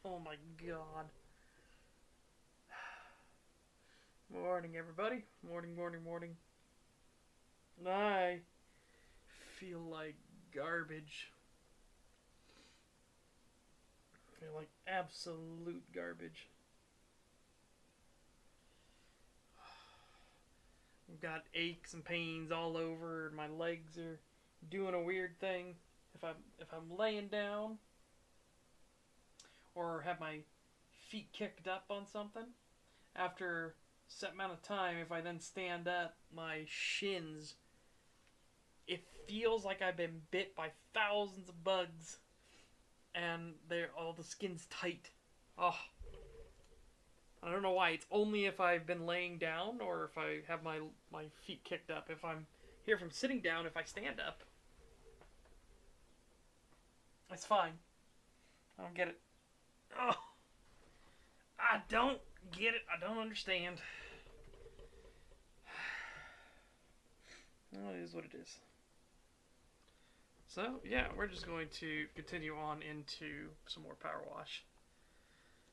Oh my god. Morning, everybody. Morning, morning, morning. I feel like garbage. I feel like absolute garbage. I've got aches and pains all over, and my legs are doing a weird thing. If I'm laying down or have my feet kicked up on something, after a set amount of time, if I then stand up, my shins, it feels like I've been bit by thousands of bugs, and all the skin's tight. Oh, I don't know why. It's only if I've been laying down or if I have my feet kicked up. If I'm here from sitting down, if I stand up, it's fine. I don't get it. Oh, I don't get it. I don't understand. Well, it is what it is. So, yeah, we're just going to continue on into some more PowerWash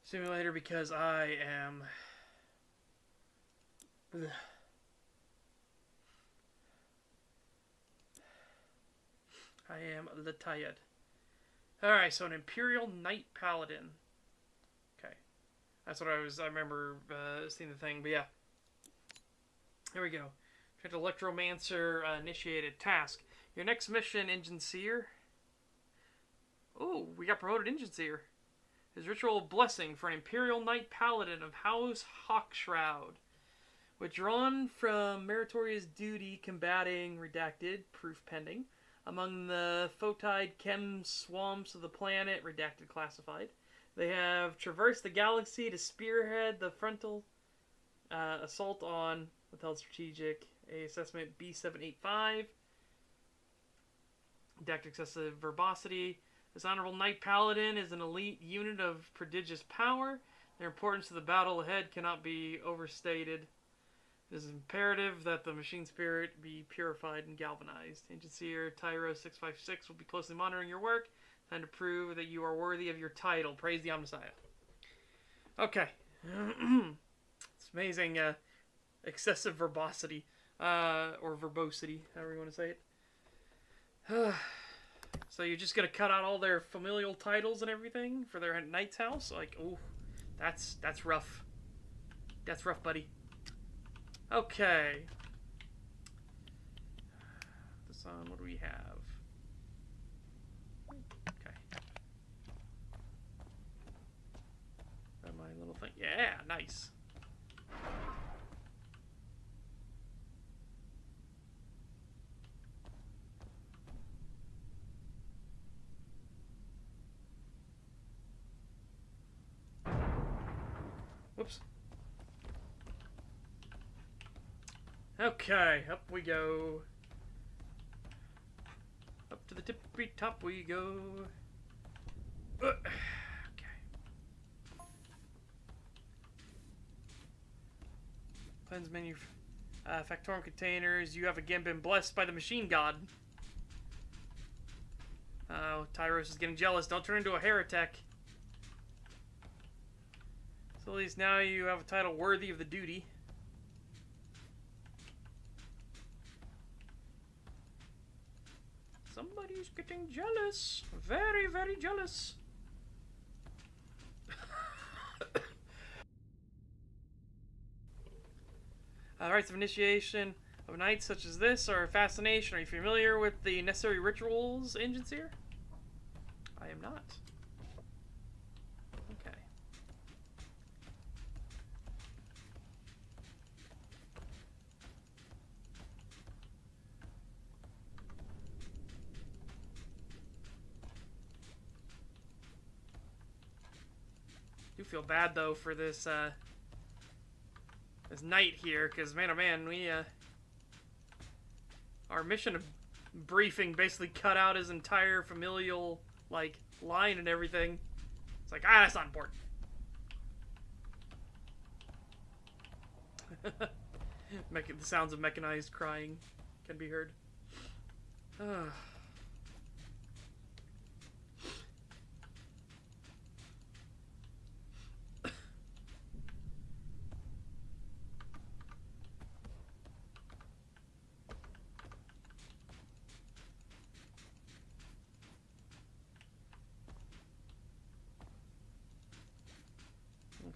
Simulator because I am... Ugh. I am tired. Alright, so an Imperial Knight Paladin. Okay. That's what I remember seeing the thing, but yeah. Here we go. Electromancer initiated task. Your next mission, Engine Seer. Oh, we got promoted Engine Seer. His ritual blessing for an Imperial Knight Paladin of House Hawkshroud. Withdrawn from meritorious duty combating redacted, proof pending, among the photide chem swamps of the planet, redacted classified. They have traversed the galaxy to spearhead the frontal assault on withheld strategic assessment B785. Redacted excessive verbosity. This honorable Knight Paladin is an elite unit of prodigious power. Their importance to the battle ahead cannot be overstated. It is imperative that the machine spirit be purified and galvanized. Engine Seer Tyro 656 will be closely monitoring your work. Time to prove that you are worthy of your title. Praise the Omnissiah. Okay. It's amazing. Excessive verbosity. Or verbosity, however you want to say it. So you're just gonna cut out all their familial titles and everything for their knight's house? Like, oh, that's rough. That's rough, buddy. Okay. This on, what do we have? Okay. Got my little thing. Yeah, nice. Whoops. Okay, up we go. Up to the tippy top we go. Okay. Cleanse menu. Factorum containers. You have again been blessed by the machine god. Oh, Tyros is getting jealous. Don't turn into a heretic. So at least now you have a title worthy of the duty. Somebody's getting jealous. Very, very jealous. Rites of initiation of knights such as this are fascination. Are you familiar with the necessary rituals, Engine Seer? I am not. Okay. I do feel bad though for this this knight here, because man oh man, we our mission briefing basically cut out his entire familial like line and everything. It's like, that's not important. The sounds of mechanized crying can be heard.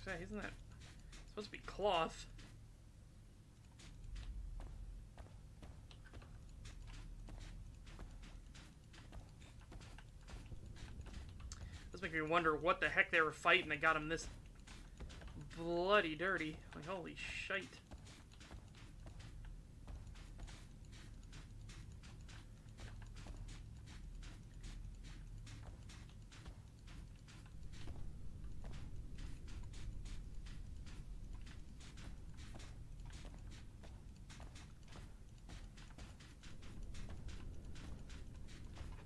say, isn't that supposed to be cloth? This makes me wonder what the heck they were fighting that got them this bloody dirty. Like, holy shite.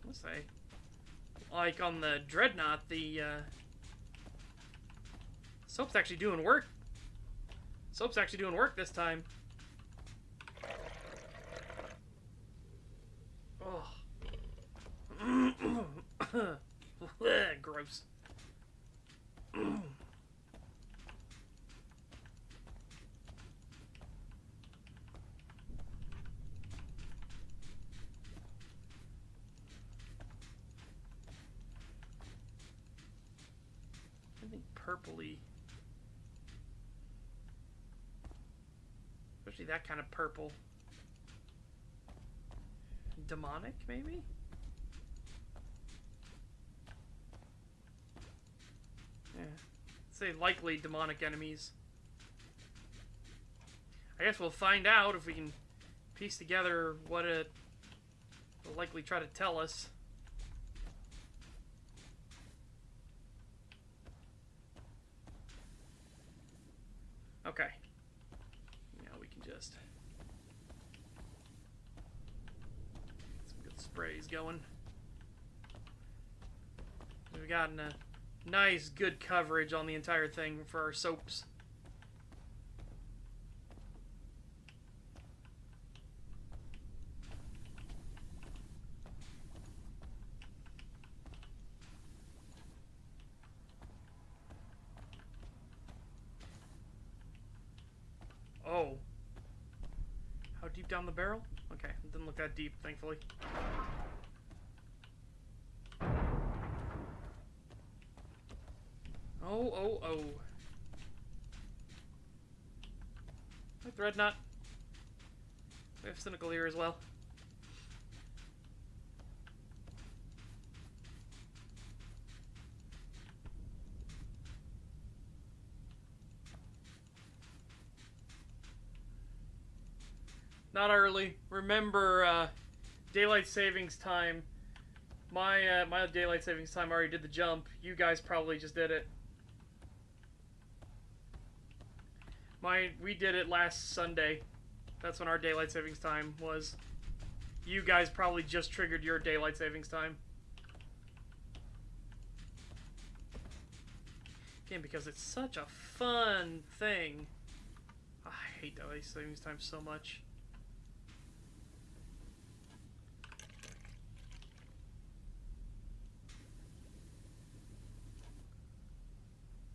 Let's say, like on the Dreadnought, the soap's actually doing work. Soap's actually doing work this time. Oh. Gross. Something purpley. Especially that kind of purple. Demonic, maybe? Yeah. Say likely demonic enemies. I guess we'll find out if we can piece together what it will likely try to tell us. Okay. Now we can just get some good sprays going. We've gotten a nice, good coverage on the entire thing for our soaps. Oh. How deep down the barrel? Okay, it didn't look that deep, thankfully. Oh. Hi, Dreadnought. We have Cynical here as well. Not early. Remember, daylight savings time. My daylight savings time already did the jump. You guys probably just did it. We did it last Sunday. That's when our daylight savings time was. You guys probably just triggered your daylight savings time. Again, because it's such a fun thing. I hate daylight savings time so much.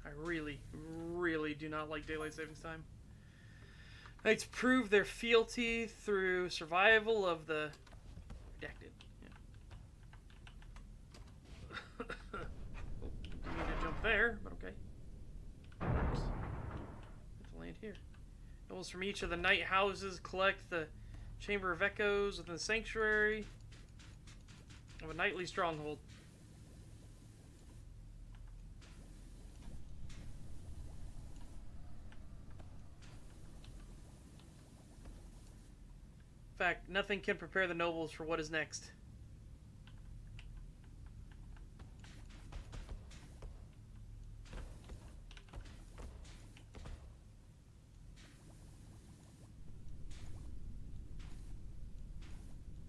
I really do not like daylight savings time. Knights prove their fealty through survival of the redacted. Yeah. Oh, didn't mean to jump there, but okay. Works. Have to land here. Nobles from each of the night houses collect the Chamber of Echoes within the sanctuary of a nightly stronghold. In fact, nothing can prepare the nobles for what is next.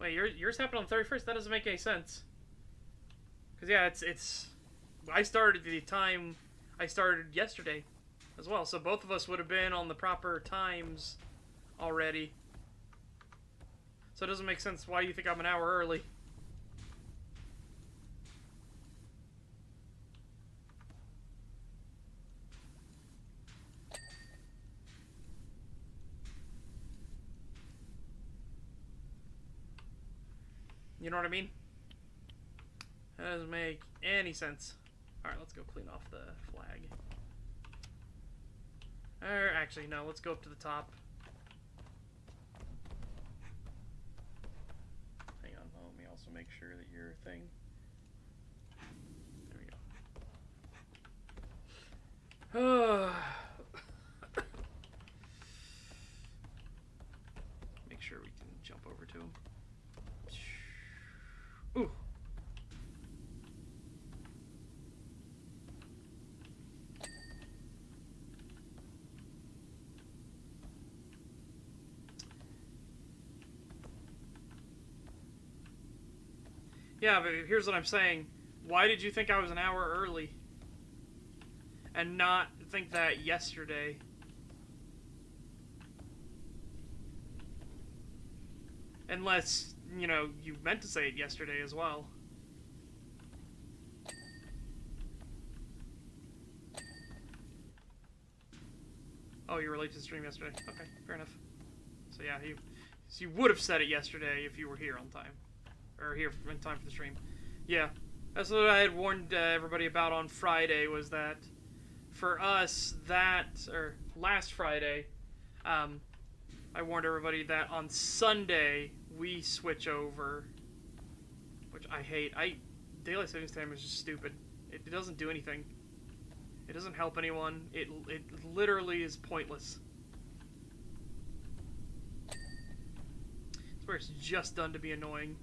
Wait, yours happened on the 31st? That doesn't make any sense. Because, yeah, it's... I started the time I started yesterday as well. So both of us would have been on the proper times already. So it doesn't make sense why you think I'm an hour early. You know what I mean? That doesn't make any sense. Alright, let's go clean off the flag. Or actually, no. Let's go up to the top. Hang on. Let me also make sure that your thing. There we go. Make sure we can jump over to him. Ooh. Yeah, but here's what I'm saying. Why did you think I was an hour early? And not think that yesterday? Unless, you know, you meant to say it yesterday as well. Oh, you were late to the stream yesterday. Okay, fair enough. So yeah, you would have said it yesterday if you were here on time. Or here in time for the stream. Yeah, that's what I had warned everybody about on Friday, was that for us, or last Friday, I warned everybody that on Sunday we switch over, which I hate. Daylight savings time is just stupid. It doesn't do anything. It doesn't help anyone. It literally is pointless. It's where it's just done to be annoying.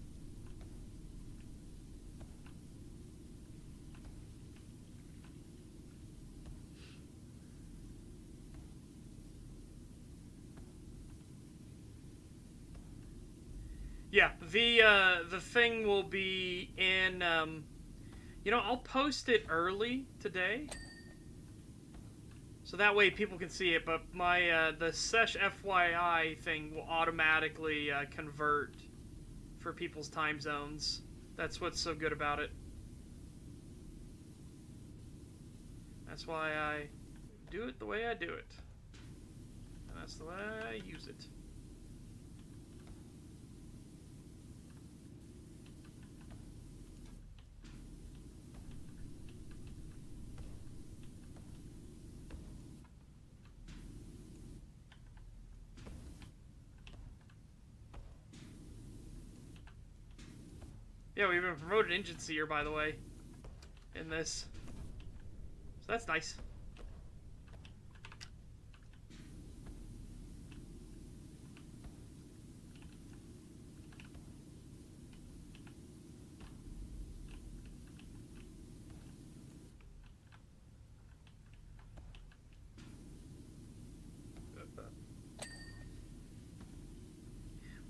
Yeah, the thing will be in, you know, I'll post it early today, so that way people can see it, but my, the Sesh FYI thing will automatically, convert for people's time zones. That's what's so good about it. That's why I do it the way I do it. And that's the way I use it. Yeah, we've been promoted Engine Seer, by the way, in this. So that's nice.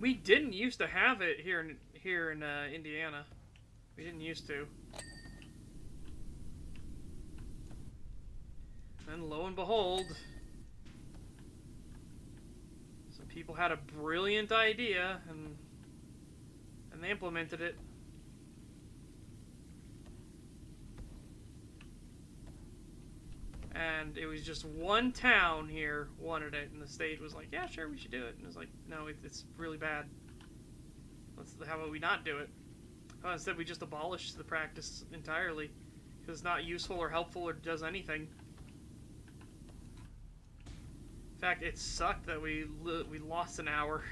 We didn't used to have it here in Indiana. We didn't used to. And lo and behold, some people had a brilliant idea and they implemented it. And it was just one town here wanted it, and the state was like, yeah, sure, we should do it. And it was like, no, it's really bad. How about we not do it? Oh, instead, we just abolish the practice entirely, because it's not useful or helpful or does anything. In fact, it sucked that we lost an hour.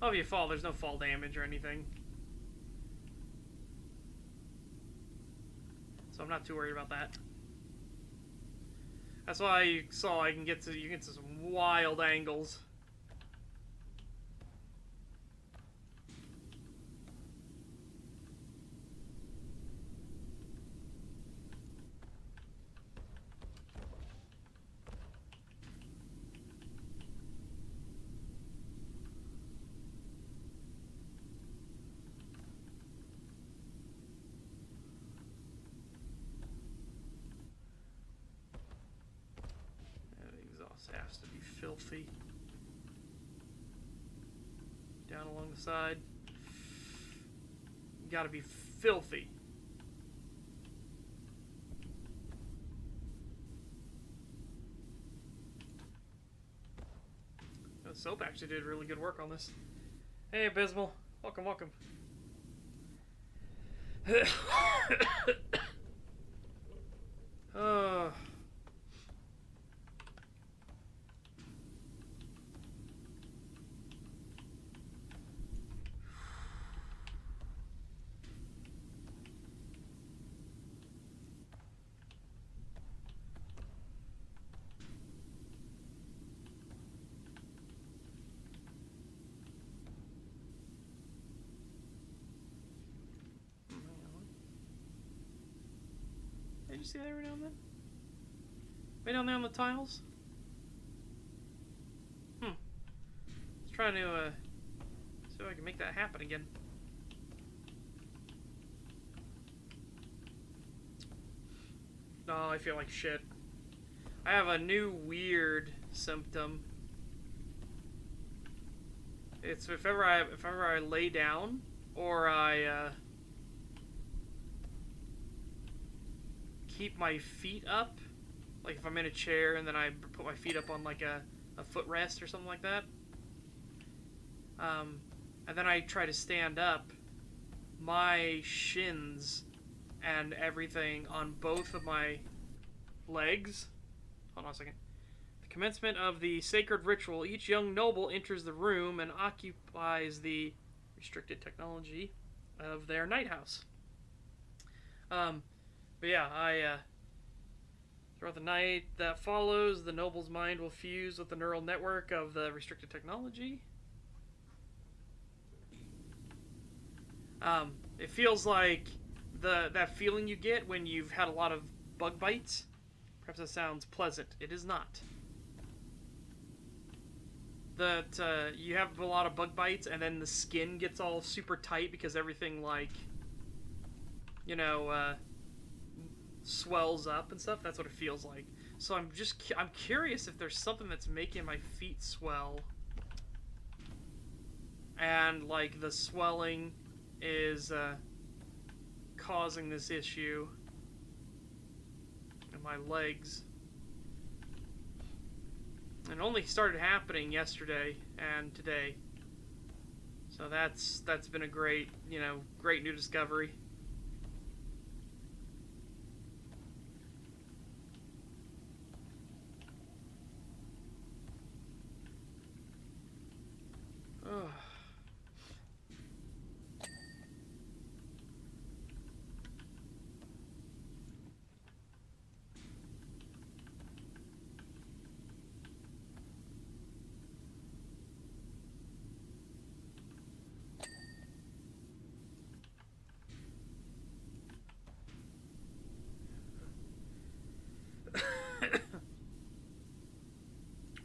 Oh, if you fall, there's no fall damage or anything. So I'm not too worried about that. That's why you saw you can get to some wild angles. Has to be filthy. Down along the side. Gotta be filthy. The soap actually did really good work on this. Hey, Abysmal. Welcome, welcome. Did you see that every now and then? Way down there on the tiles? Let's try to see if I can make that happen again. Oh, I feel like shit. I have a new weird symptom. It's if ever I lay down or I keep my feet up, like if I'm in a chair and then I put my feet up on like a footrest or something like that, and then I try to stand up, my shins and everything on both of my legs. Hold on a second. The commencement of the sacred ritual. Each young noble enters the room and occupies the restricted technology of their night house. But yeah, throughout the night that follows, the noble's mind will fuse with the neural network of the restricted technology. It feels like that feeling you get when you've had a lot of bug bites. Perhaps that sounds pleasant. It is not. That you have a lot of bug bites and then the skin gets all super tight because everything, like, you know, swells up and stuff. That's what it feels like. So I'm curious if there's something that's making my feet swell, and like the swelling is causing this issue in my legs. It only started happening yesterday and today, so that's been a great new discovery.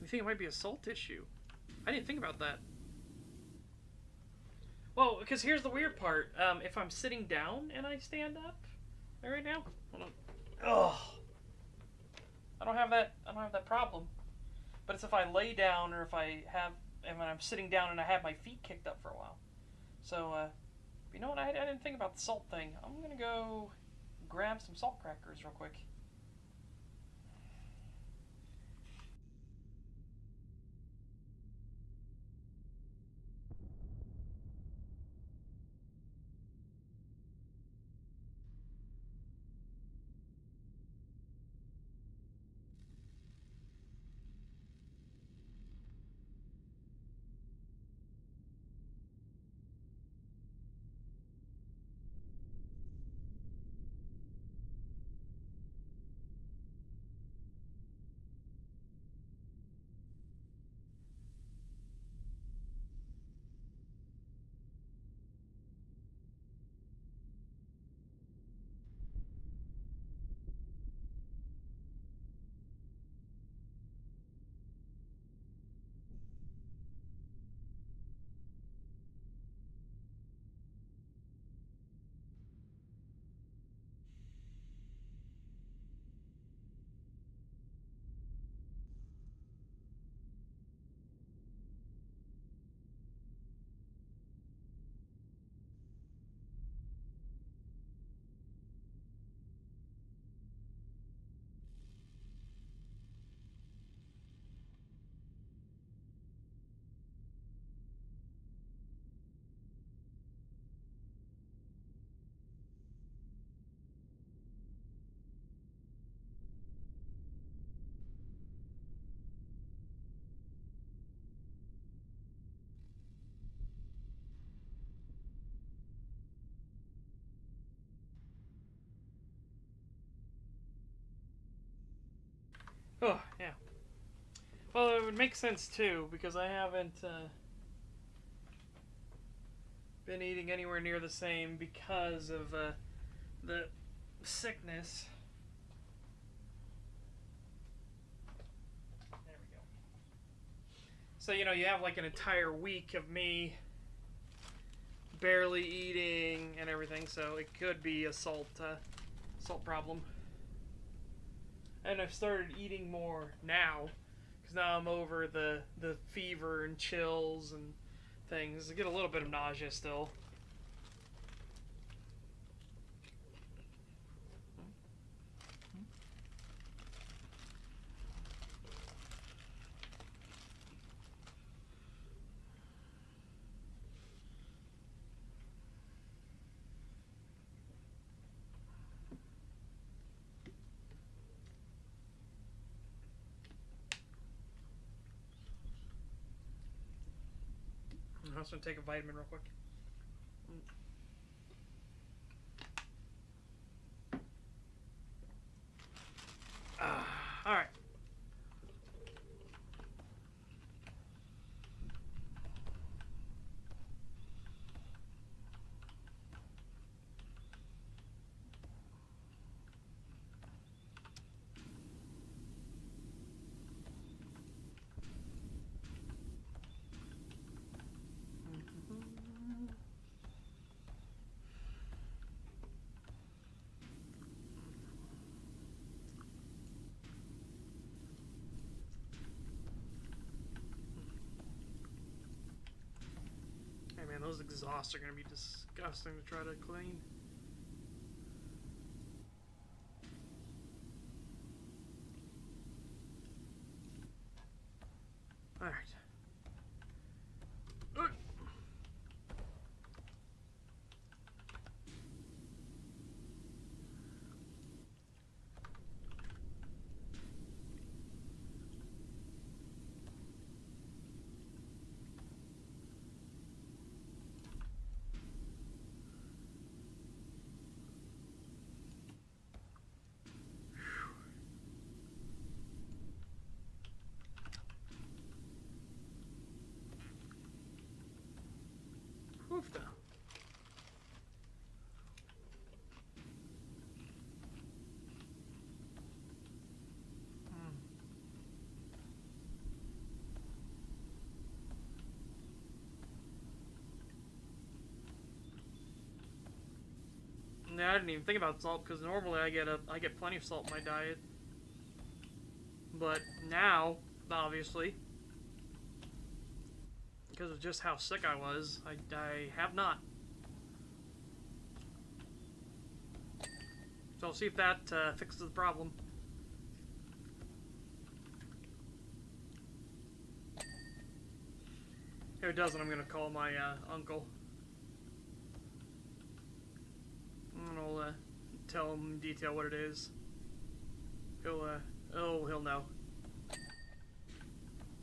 You think it might be a salt issue? I didn't think about that. Well, because here's the weird part. If I'm sitting down and I stand up, right now, hold on. Ugh. I don't have that problem. But it's if I lay down or and when I'm sitting down and I have my feet kicked up for a while. So, you know what? I didn't think about the salt thing. I'm gonna go grab some salt crackers real quick. Oh, yeah. Well, it would make sense too, because I haven't been eating anywhere near the same because of the sickness. There we go. So, you know, you have like an entire week of me barely eating and everything, so it could be a salt problem. And I've started eating more now, because now I'm over the fever and chills and things. I get a little bit of nausea still. I'm just going to take a vitamin real quick. Alright. Hey man, those exhausts are going to be disgusting to try to clean. Alright. Oofta. Yeah, I didn't even think about salt, because normally I get plenty of salt in my diet. But now, obviously, because of just how sick I was, I have not. So I'll see if that fixes the problem. If it doesn't, I'm going to call my uncle. And I'll tell him in detail what it is. He'll know.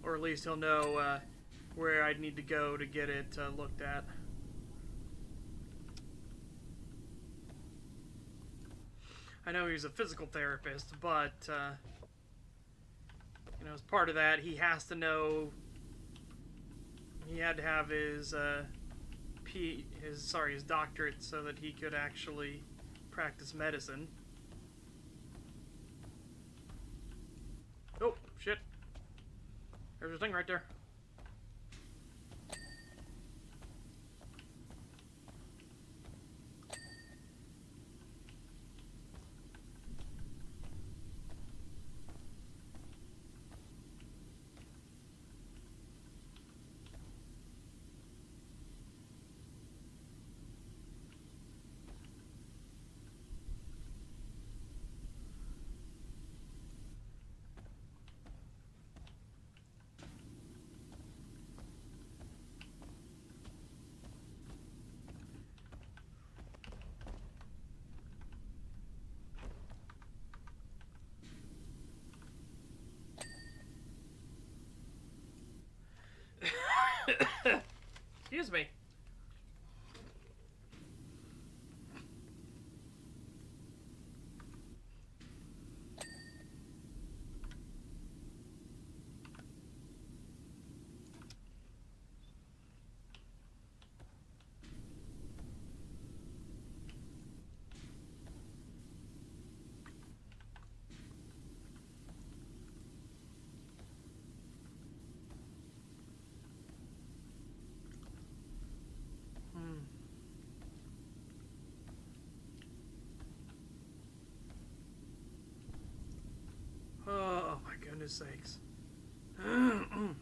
Or at least he'll know where I'd need to go to get it looked at. I know he's a physical therapist, but you know, as part of that, he has to know. He had to have his his doctorate so that he could actually practice medicine. Oh shit! There's a thing right there. goodness sakes. I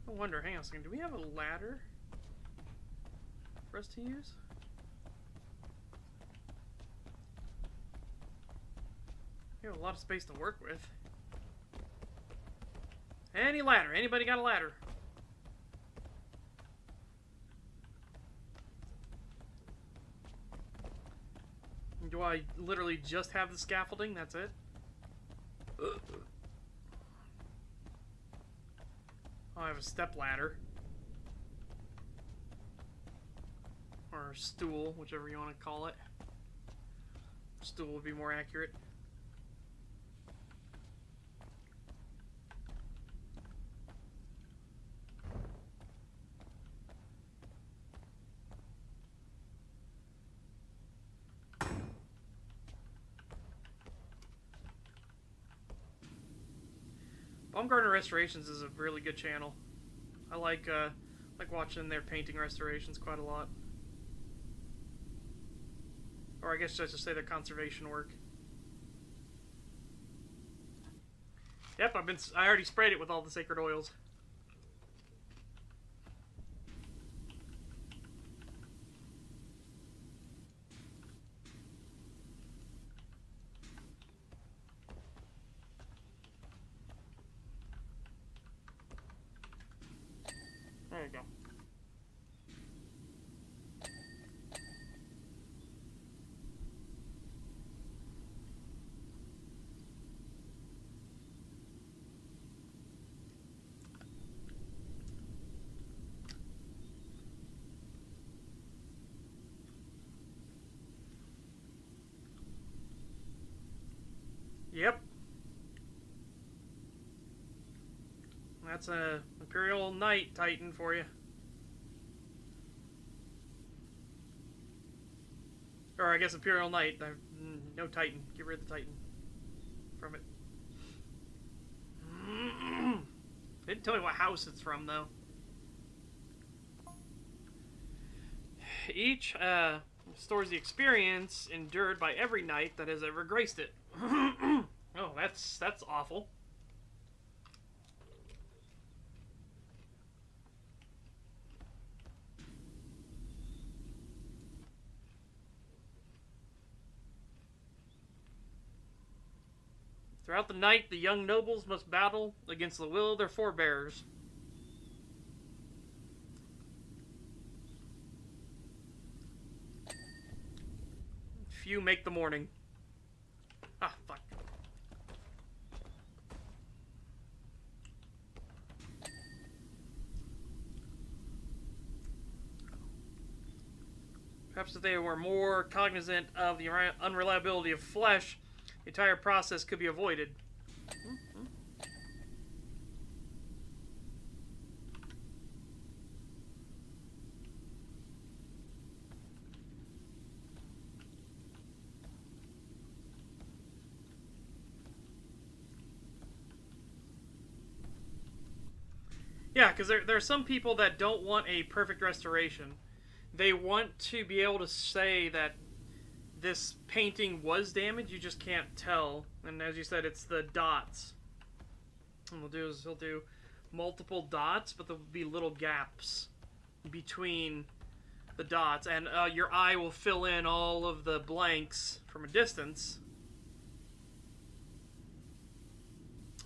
wonder, hang on a second, do we have a ladder for us to use? We have a lot of space to work with. Any ladder? Anybody got a ladder? Do I literally just have the scaffolding? That's it? Ugh. I have a step ladder. Or a stool, whichever you want to call it. Stool would be more accurate. Baumgartner Restorations is a really good channel. I like watching their painting restorations quite a lot. Or I guess I should say their conservation work. Yep, I already sprayed it with all the sacred oils. There you go. Yep. That's a Imperial Knight Titan for you. Or I guess Imperial Knight. No Titan. Get rid of the Titan from it. Didn't tell me what house it's from, though. Each stores the experience endured by every knight that has ever graced it. Oh, that's awful. Throughout the night, the young nobles must battle against the will of their forebears. Few make the morning. Ah, fuck. Perhaps if they were more cognizant of the unreliability of flesh, the entire process could be avoided. Yeah, because there are some people that don't want a perfect restoration. They want to be able to say that this painting was damaged, you just can't tell. And as you said, it's the dots. And what we'll do is he'll do multiple dots, but there'll be little gaps between the dots. And your eye will fill in all of the blanks from a distance.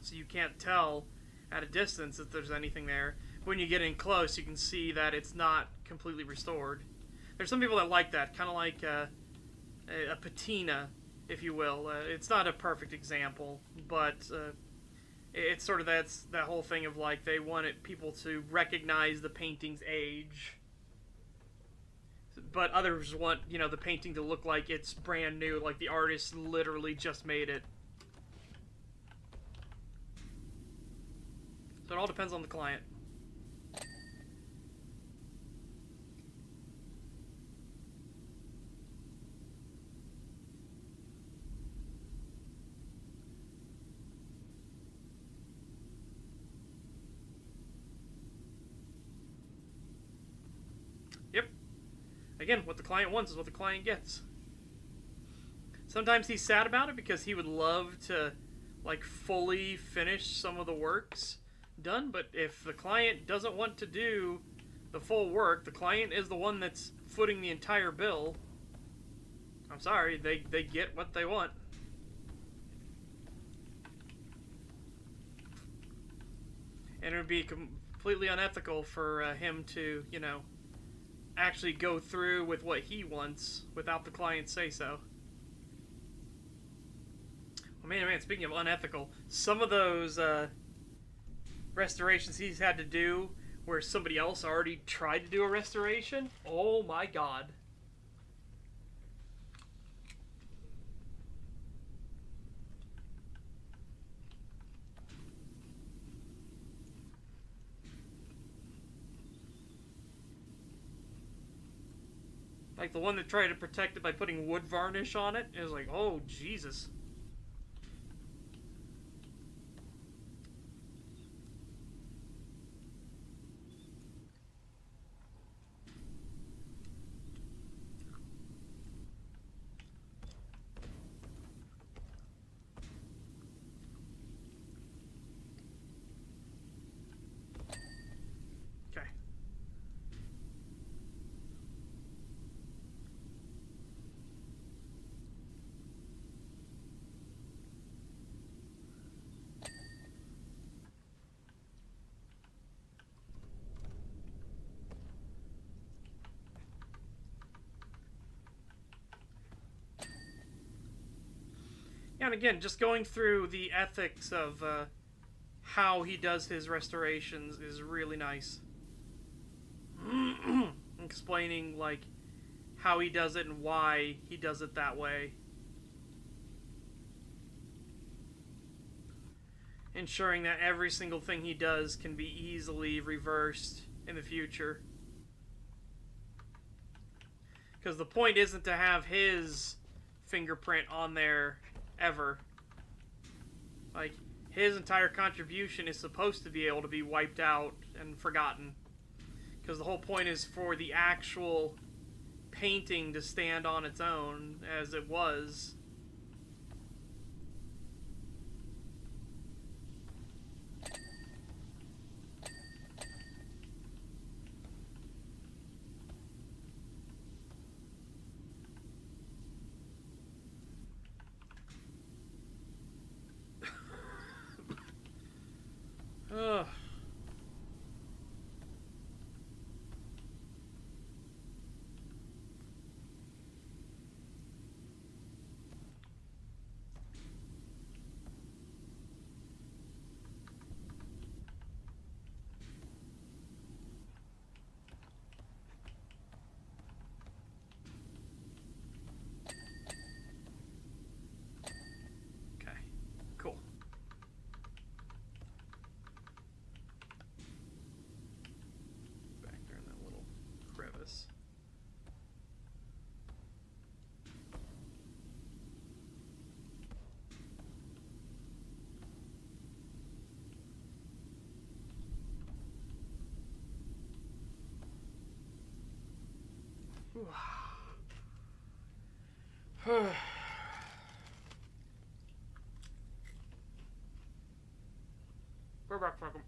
So you can't tell at a distance if there's anything there. When you get in close, you can see that it's not completely restored. There's some people that like that, kind of like a patina, if you will. It's not a perfect example, but it's sort of that whole thing of like they wanted people to recognize the painting's age, but others want the painting to look like it's brand new, like the artist literally just made it. So it all depends on the client. Again, what the client wants is what the client gets. Sometimes he's sad about it because he would love to, like, fully finish some of the works done, but if the client doesn't want to do the full work, the client is the one that's footing the entire bill. I'm sorry, they get what they want. And it would be completely unethical for him to, you know, actually go through with what he wants without the client say so. Well, man, speaking of unethical, some of those restorations he's had to do where somebody else already tried to do a restoration, oh my god. Like the one that tried to protect it by putting wood varnish on it, it was like, oh Jesus. Okay. Yeah, and again, just going through the ethics of how he does his restorations is really nice. Explaining, like, how he does it and why he does it that way. Ensuring that every single thing he does can be easily reversed in the future. Because the point isn't to have his fingerprint on there ever. Like, his entire contribution is supposed to be able to be wiped out and forgotten. Because the whole point is for the actual painting to stand on its own as it was. Ugh. Okay, cool. Back there in that little crevice. We're back, welcome.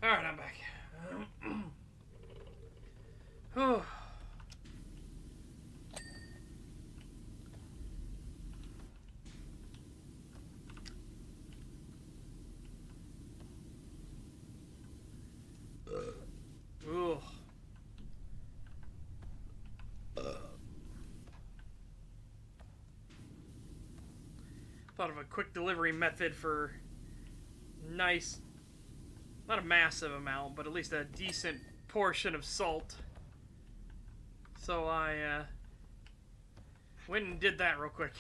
Alright, I'm back. Oh. Ooh. Thought of a quick delivery method for nice, not a massive amount, but at least a decent portion of salt. So I went and did that real quick.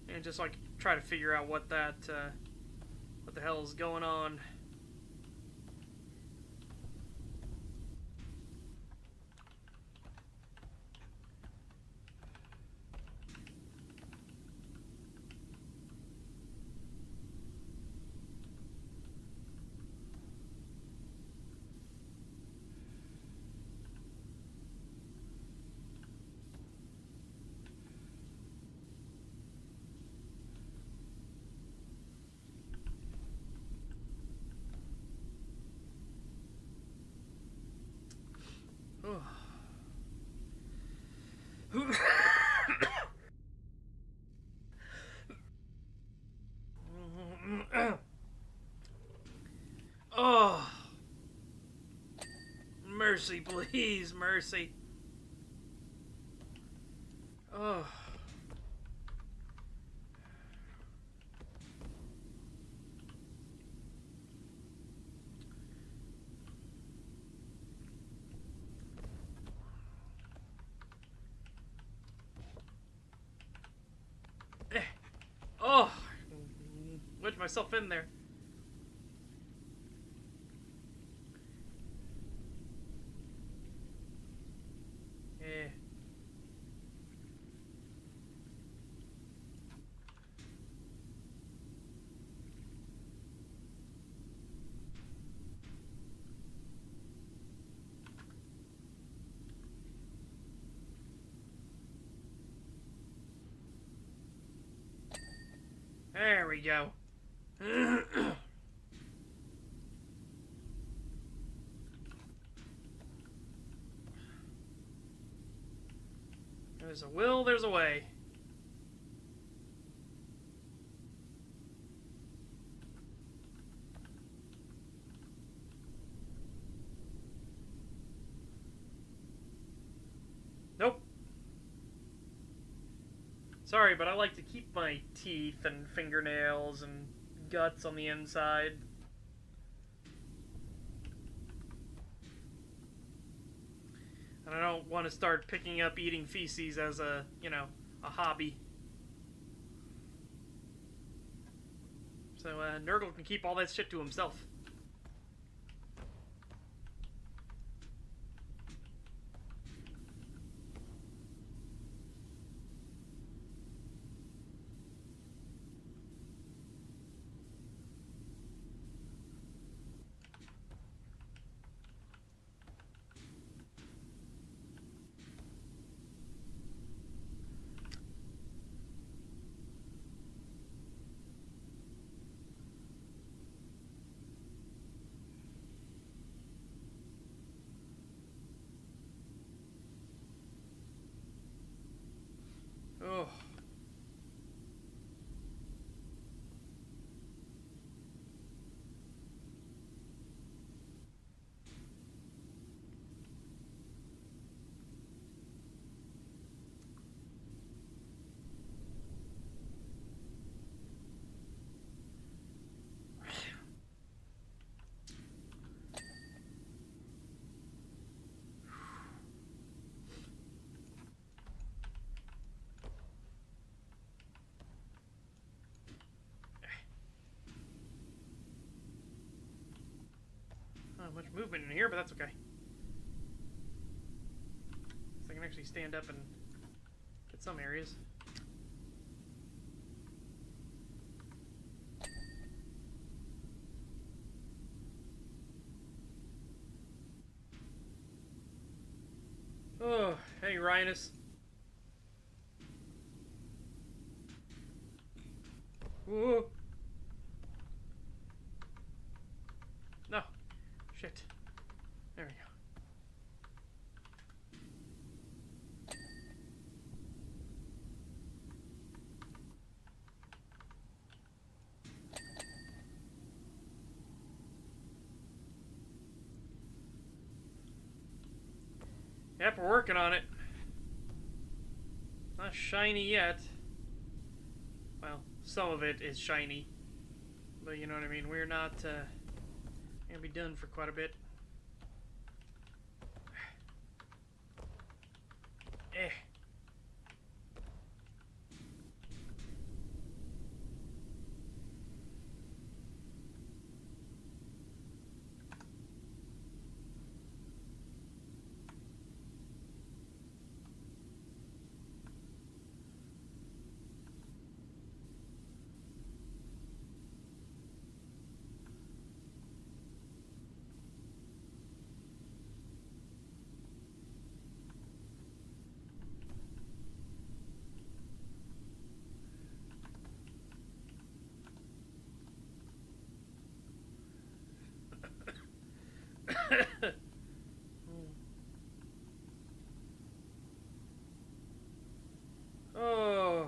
And just like try to figure out what the hell is going on. Oh, mercy, please, mercy. Oh. Oh, wedged myself in there. Yeah. There we go. There's a will, there's a way. Nope. Sorry, but I like to keep my teeth and fingernails and guts on the inside. And I don't want to start picking up eating feces as a, you know, a hobby. So, Nurgle can keep all that shit to himself. Oh. Not much movement in here, but that's okay. So I can actually stand up and get some areas. Oh, hey, Rhinus. Whoa. Yep, we're working on it. Not shiny yet. Well, some of it is shiny. But you know what I mean? We're not gonna be done for quite a bit. Eh. Oh.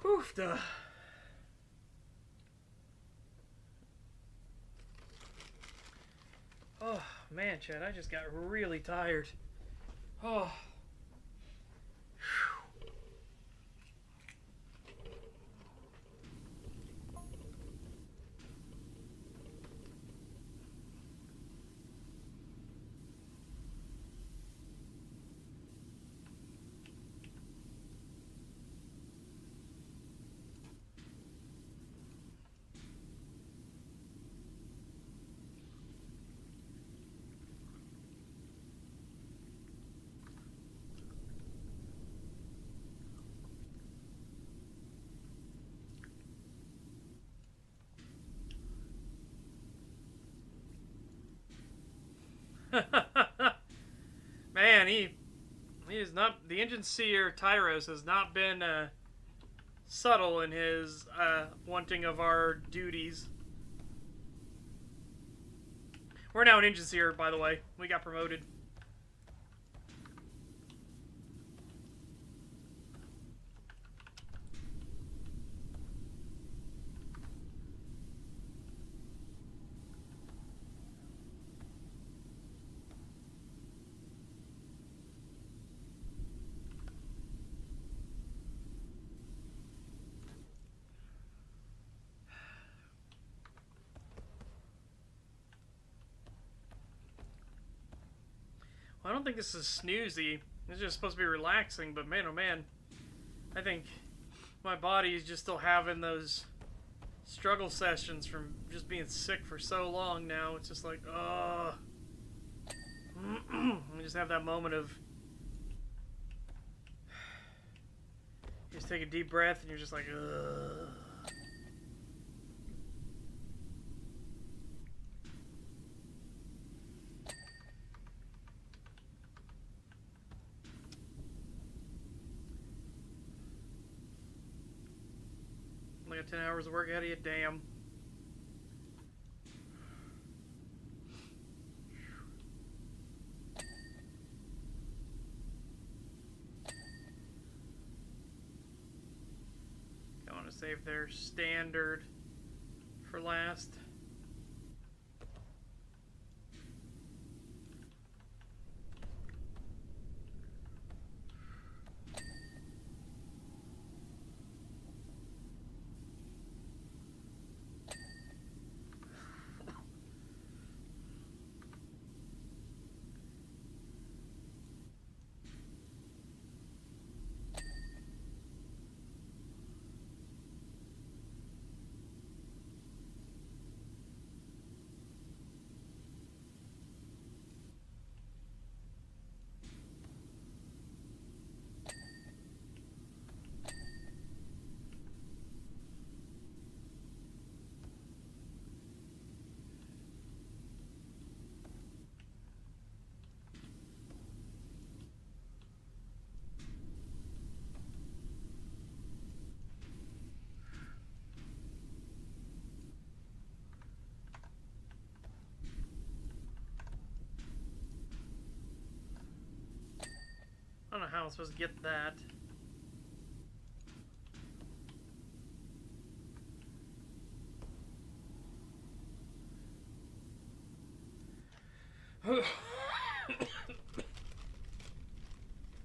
Oof, duh. Oh, man, Chad, I just got really tired. Oh. Man, he is not, the engine seer Tyros has not been subtle in his wanting of our duties. We're now an engine seer, by the way. We got promoted. Well, I don't think this is snoozy. It's just supposed to be relaxing, but man, oh man. I think my body is just still having those struggle sessions from just being sick for so long now. It's just like, ugh. You just have that moment of, you just take a deep breath and you're just like, ugh. I got 10 hours of work ahead of you, damn. I want to save their standard for last. was supposed to get that.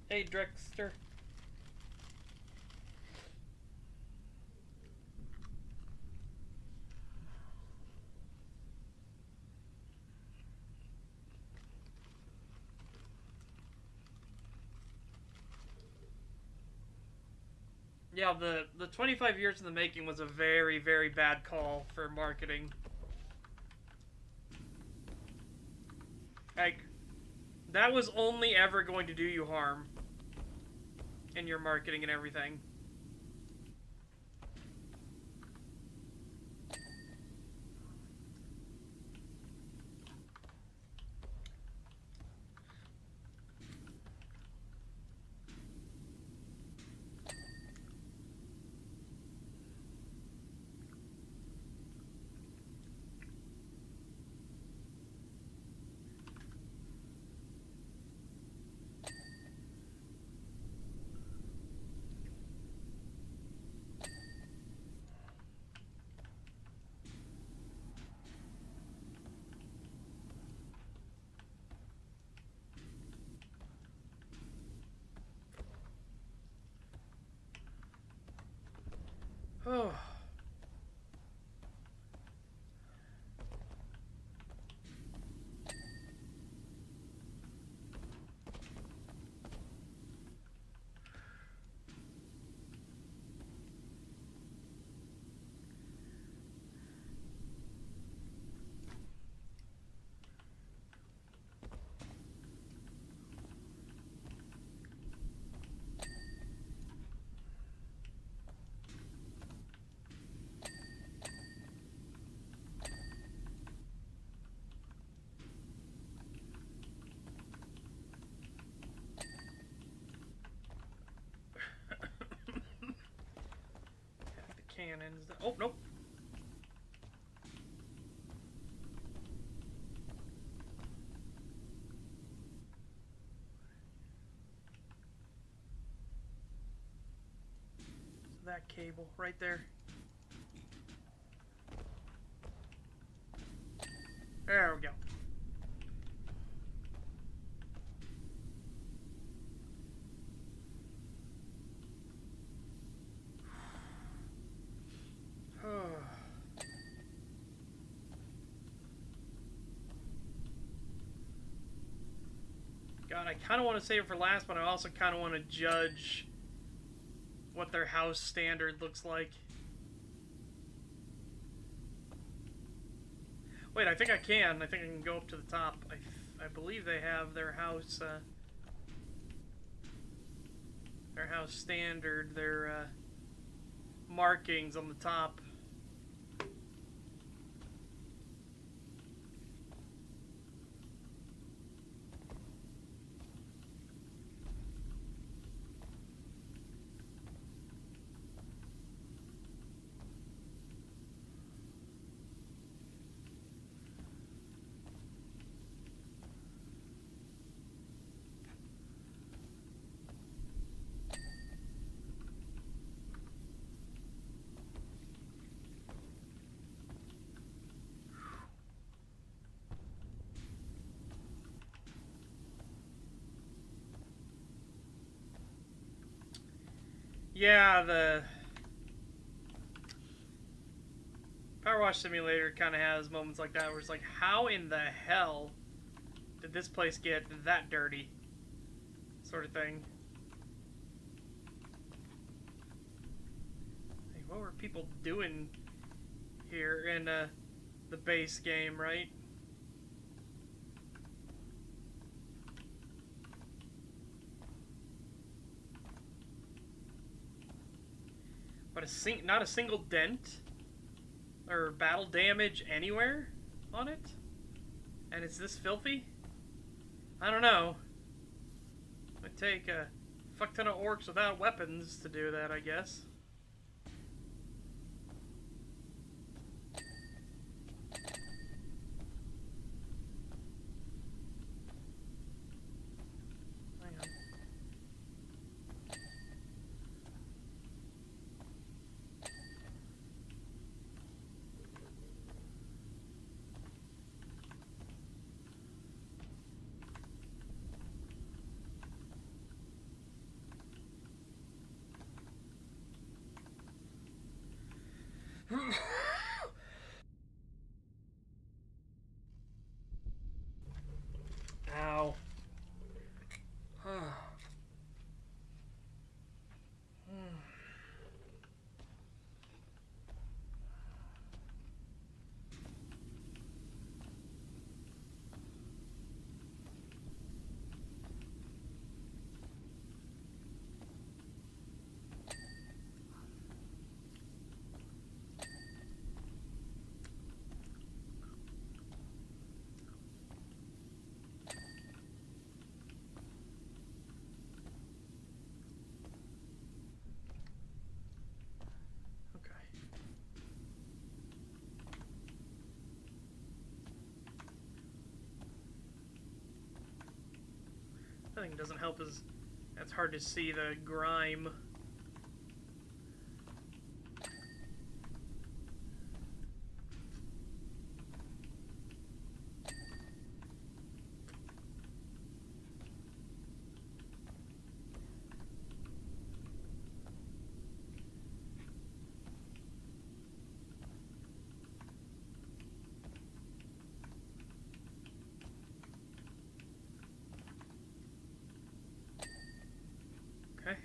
Hey, Drexter. Yeah, the 25 years in the making was a very, very bad call for marketing. Like, that was only ever going to do you harm in your marketing and everything. Oh. Cannons. Oh, nope. That cable right there. There we go. God, I kind of want to save it for last, but I also kind of want to judge what their house standard looks like. Wait, I think I can. I think I can go up to the top. I believe they have their house standard, their markings on the top. Yeah, the PowerWash Simulator kind of has moments like that where it's like, how in the hell did this place get that dirty? Sort of thing. Like, what were people doing here in the base game, right? But not a single dent or battle damage anywhere on it? And it's this filthy? I don't know. It would take a fuck ton of orcs without weapons to do that, I guess. Hang on. I think it doesn't help is it's hard to see the grime. Okay.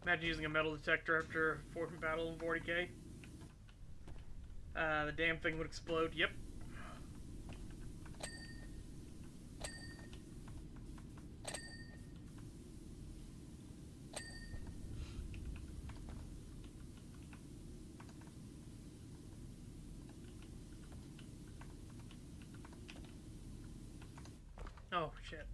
Imagine using a metal detector after a fourth battle in 40k. The damn thing would explode. Yep. Oh, shit.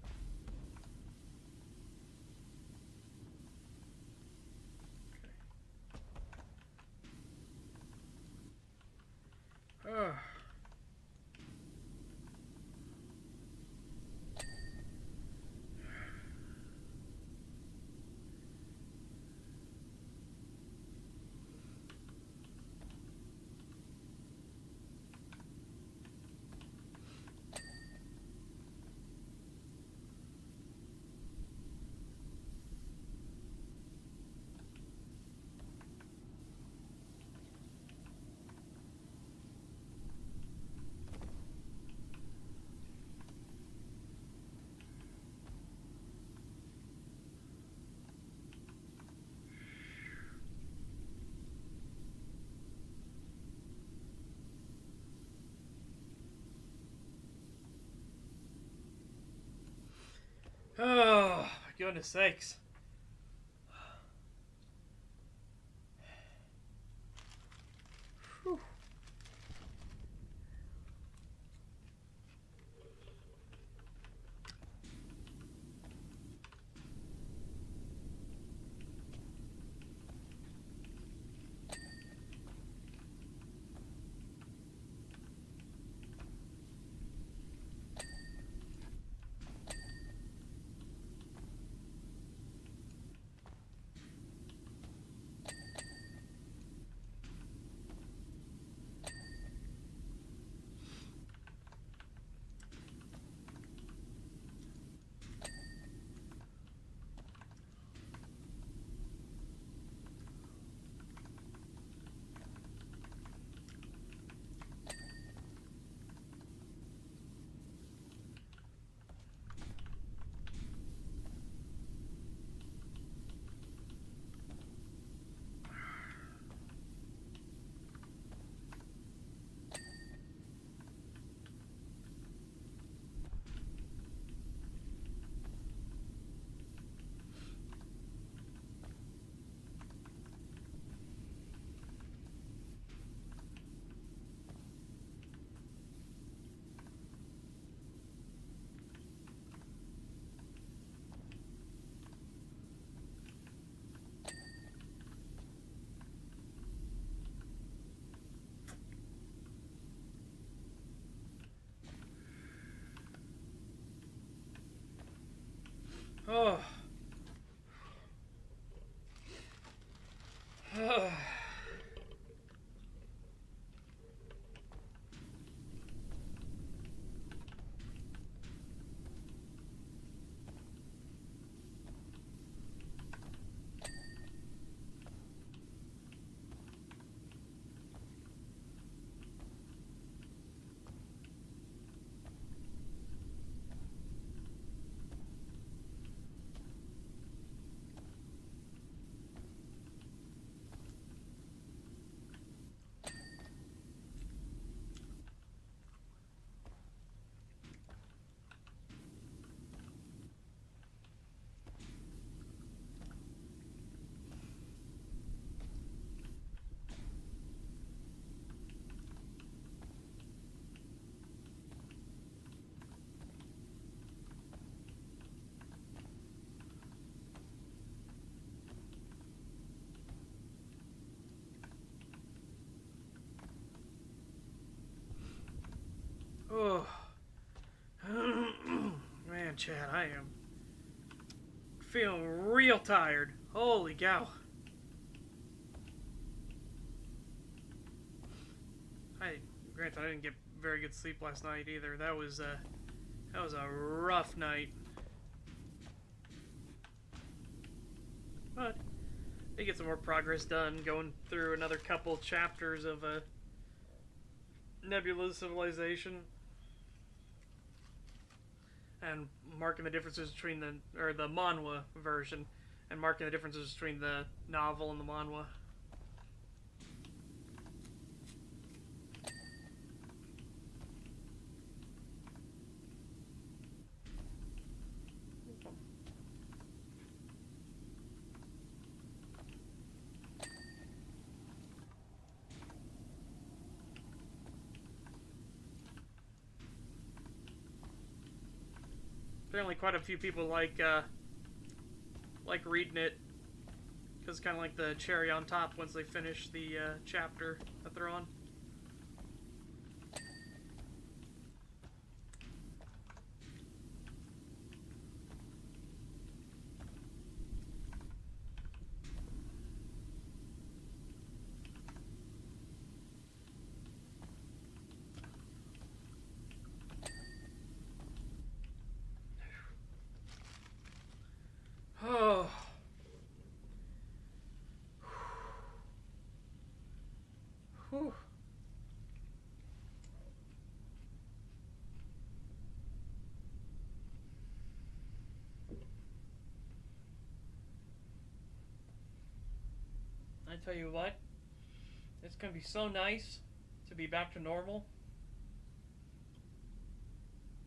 Okay. Oh, my goodness sakes. Whew. Oh. Oh. Man, Chad, I am feeling real tired. Holy cow. Granted, I didn't get very good sleep last night either. That was a rough night. But I get some more progress done going through another couple chapters of a Nebula Civilization and marking the differences between the manhwa version and marking the differences between the novel and the manhwa. Apparently quite a few people like reading it because it's kind of like the cherry on top once they finish the chapter that they're on. Oh. Whew. I tell you what, it's gonna be so nice to be back to normal.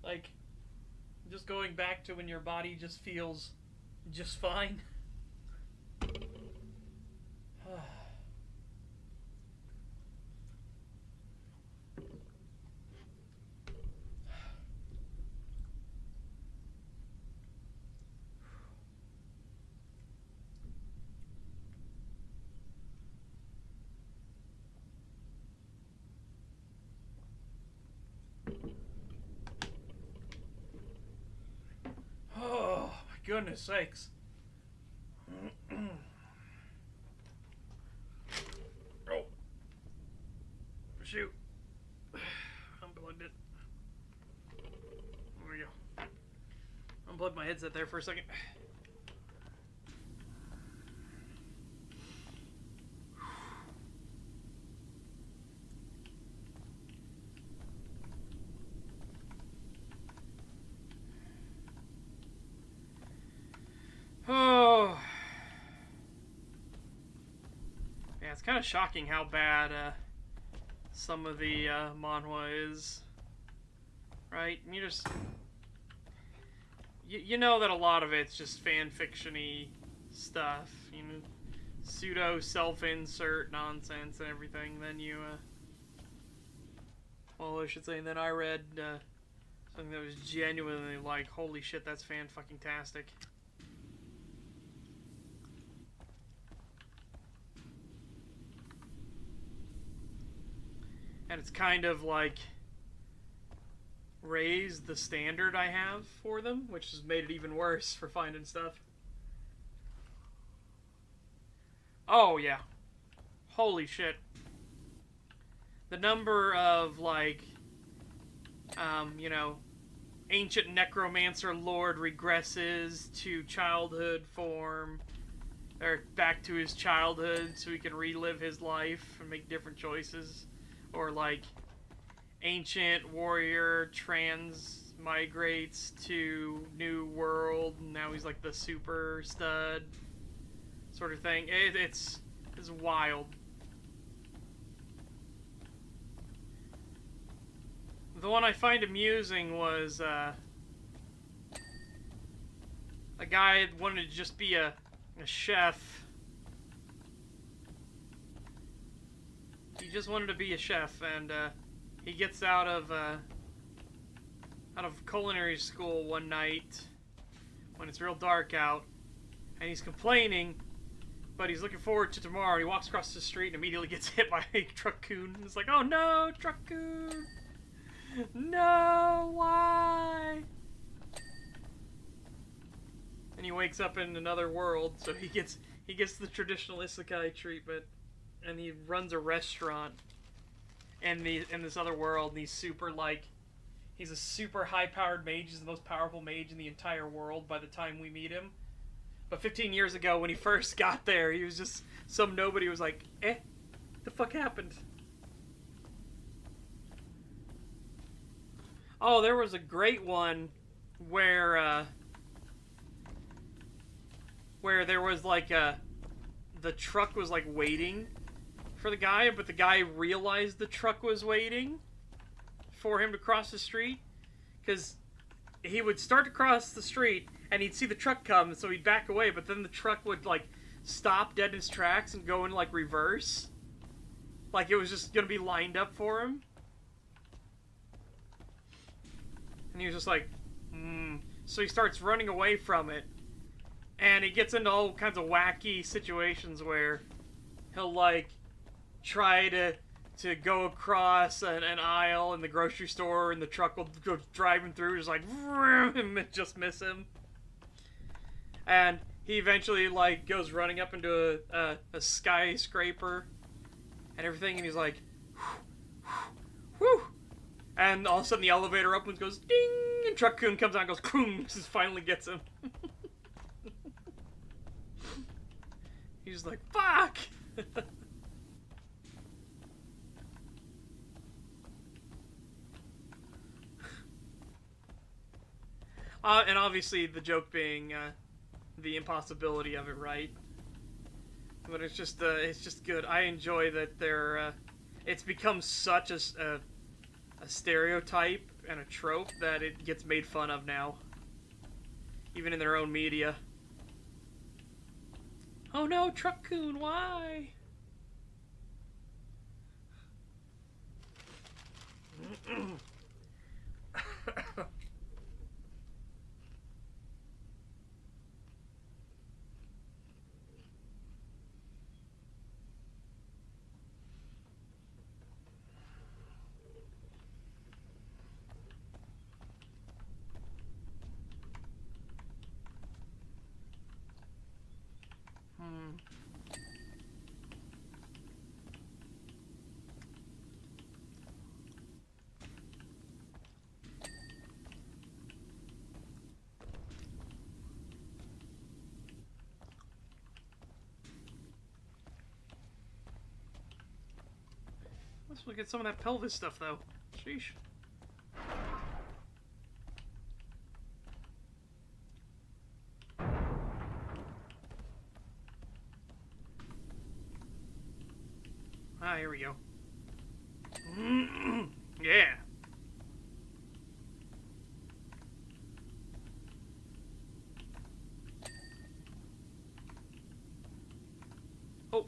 Like, just going back to when your body just feels just fine. Oh, my goodness sakes. Oh. Shoot. Unplugged it. There we go. Unplugged my headset there for a second. Oh. Yeah, it's kind of shocking how bad some of the manhwa is. Right? You know that a lot of it's just fan fiction-y stuff. You know, pseudo self-insert nonsense and everything. Then you, well, I should say, then I read something that was genuinely like, holy shit, that's fan-fucking-tastic. And it's kind of like raised the standard I have for them, which has made it even worse for finding stuff. Oh, yeah. Holy shit. The number of, like, you know, ancient necromancer lord regresses to childhood form, or back to his childhood so he can relive his life and make different choices. Or, like, ancient warrior transmigrates to new world, and now he's like the super stud sort of thing. It's wild. The one I find amusing was a guy that wanted to just be a chef. He just wanted to be a chef, and he gets out of culinary school one night when it's real dark out, and he's complaining, but he's looking forward to tomorrow. He walks across the street and immediately gets hit by a truck-coon. It's like, oh no, truck-coon! No, why? And he wakes up in another world, so he gets the traditional isekai treatment, and he runs a restaurant in this other world. And he's super like, he's a super high-powered mage. He's the most powerful mage in the entire world by the time we meet him. But 15 years ago, when he first got there, he was just some nobody who was like, the fuck happened? Oh, there was a great one where there was like the truck was like waiting for the guy, but the guy realized the truck was waiting for him to cross the street, because he would start to cross the street and he'd see the truck come, so he'd back away, but then the truck would like stop dead in his tracks and go in like reverse, like it was just gonna be lined up for him. And he was just like, So he starts running away from it. And he gets into all kinds of wacky situations where he'll, like, try to go across an aisle in the grocery store, and the truck will go driving through, just like, and just miss him. And he eventually, like, goes running up into a skyscraper and everything, and he's like, whew. And all of a sudden the elevator opens, goes ding, and Truck-kun comes out and goes boom, just finally gets him. He's like, fuck! And obviously the joke being the impossibility of it, right? But it's just good. I enjoy that they're it's become such a stereotype and a trope that it gets made fun of now, even in their own media. Oh no, Truck-kun, why? Let's look at some of that pelvis stuff, though. Sheesh. Ah, here we go. Yeah. Oh.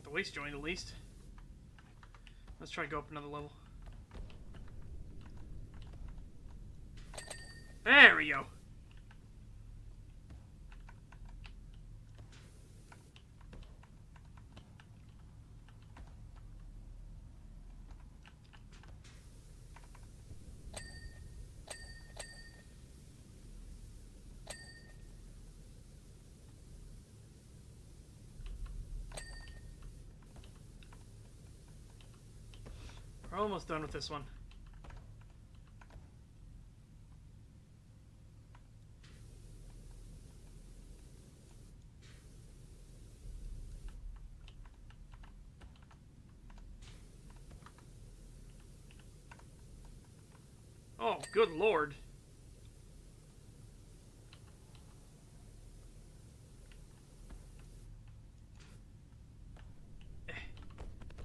The waist joint, at least. Let's try to go up another level. There we go. We're almost done with this one. Oh, good lord.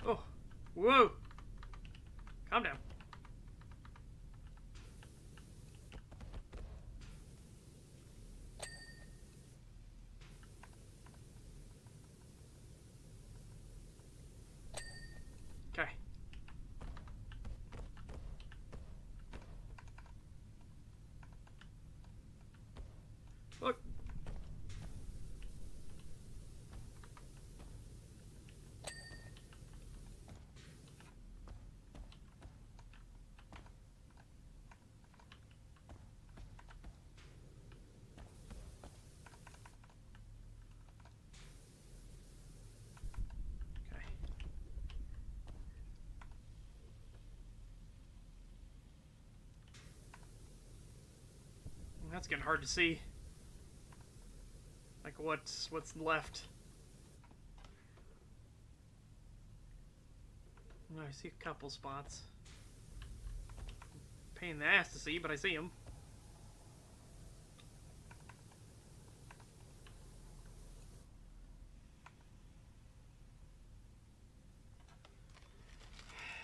Oh, whoa. Calm down. Okay. Look. Okay. That's getting hard to see. Like what's left. Oh, I see a couple spots. Pain in the ass to see, but I see them.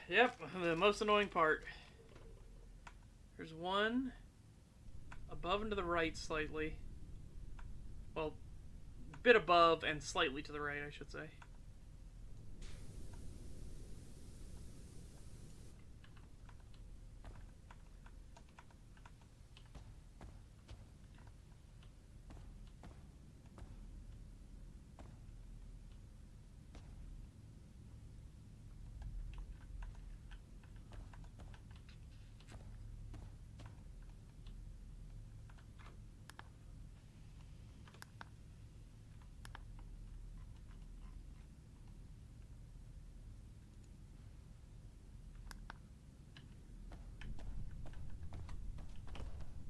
Yep, the most annoying part. There's one above and to the right slightly. Well, a bit above and slightly to the right, I should say.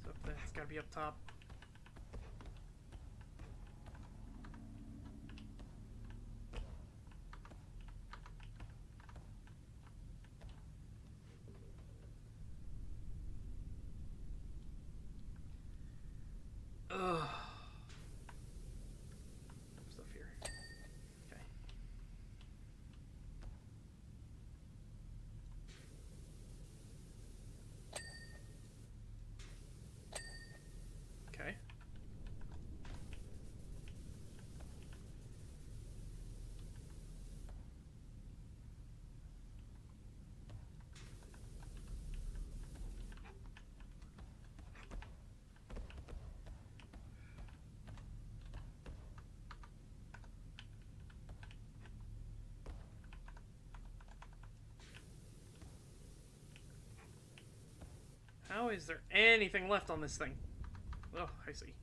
So that's gotta be up top. Ugh. Stuff here. Okay. Okay. How is there anything left on this thing? Oh, I see.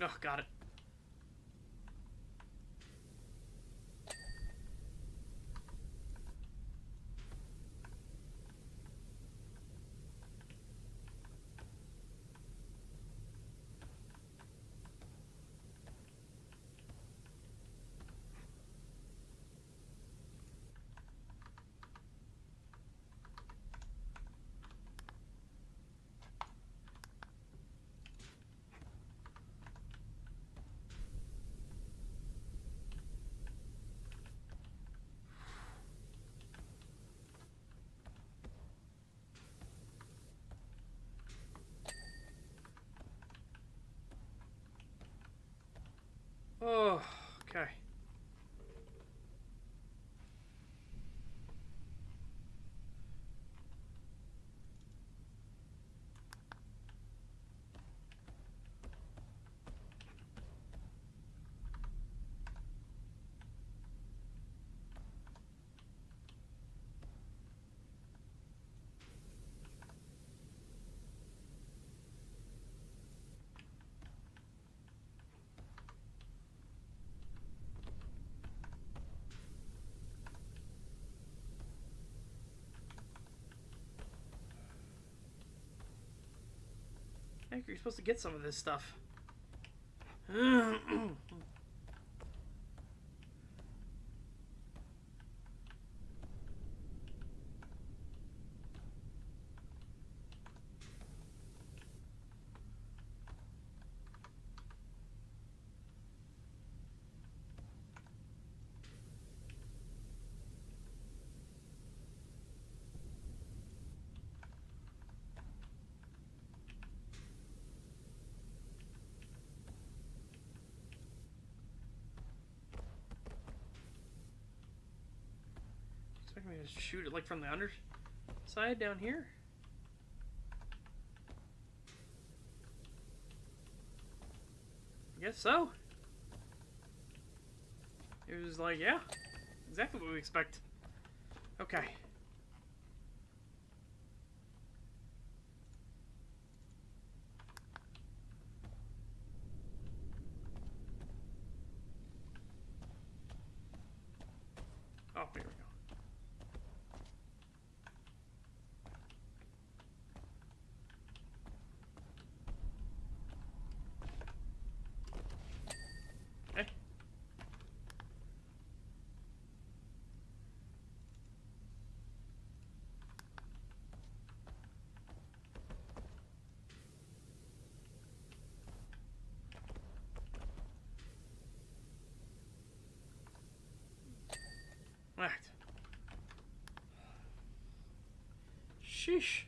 Oh, got it. Oh, okay. I think you're supposed to get some of this stuff. Expect me to shoot it like from the underside down here? I guess so. It was like, yeah, exactly what we expect. Okay. Oh, here we go. Okay. Right. Sheesh.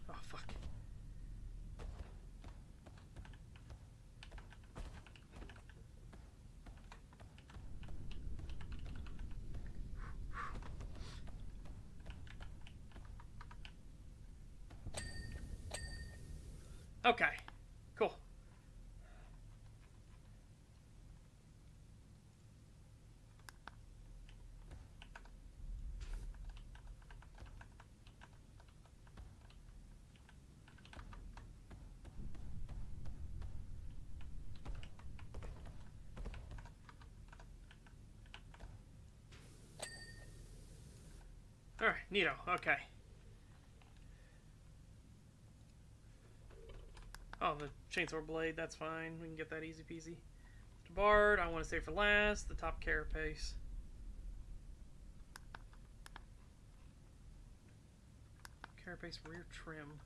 Oh, fuck. Okay. Cool. Alright, neato. Okay. Oh, the chainsaw blade, that's fine. We can get that easy peasy. Bard, I want to save for last. The top carapace. Carapace rear trim.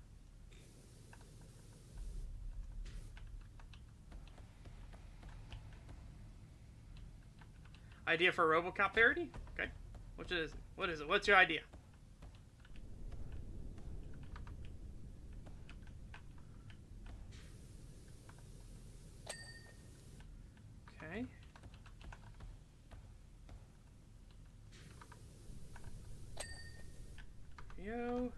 Idea for a RoboCop parody? Okay. What is it? What is it? What's your idea? Okay. Yo.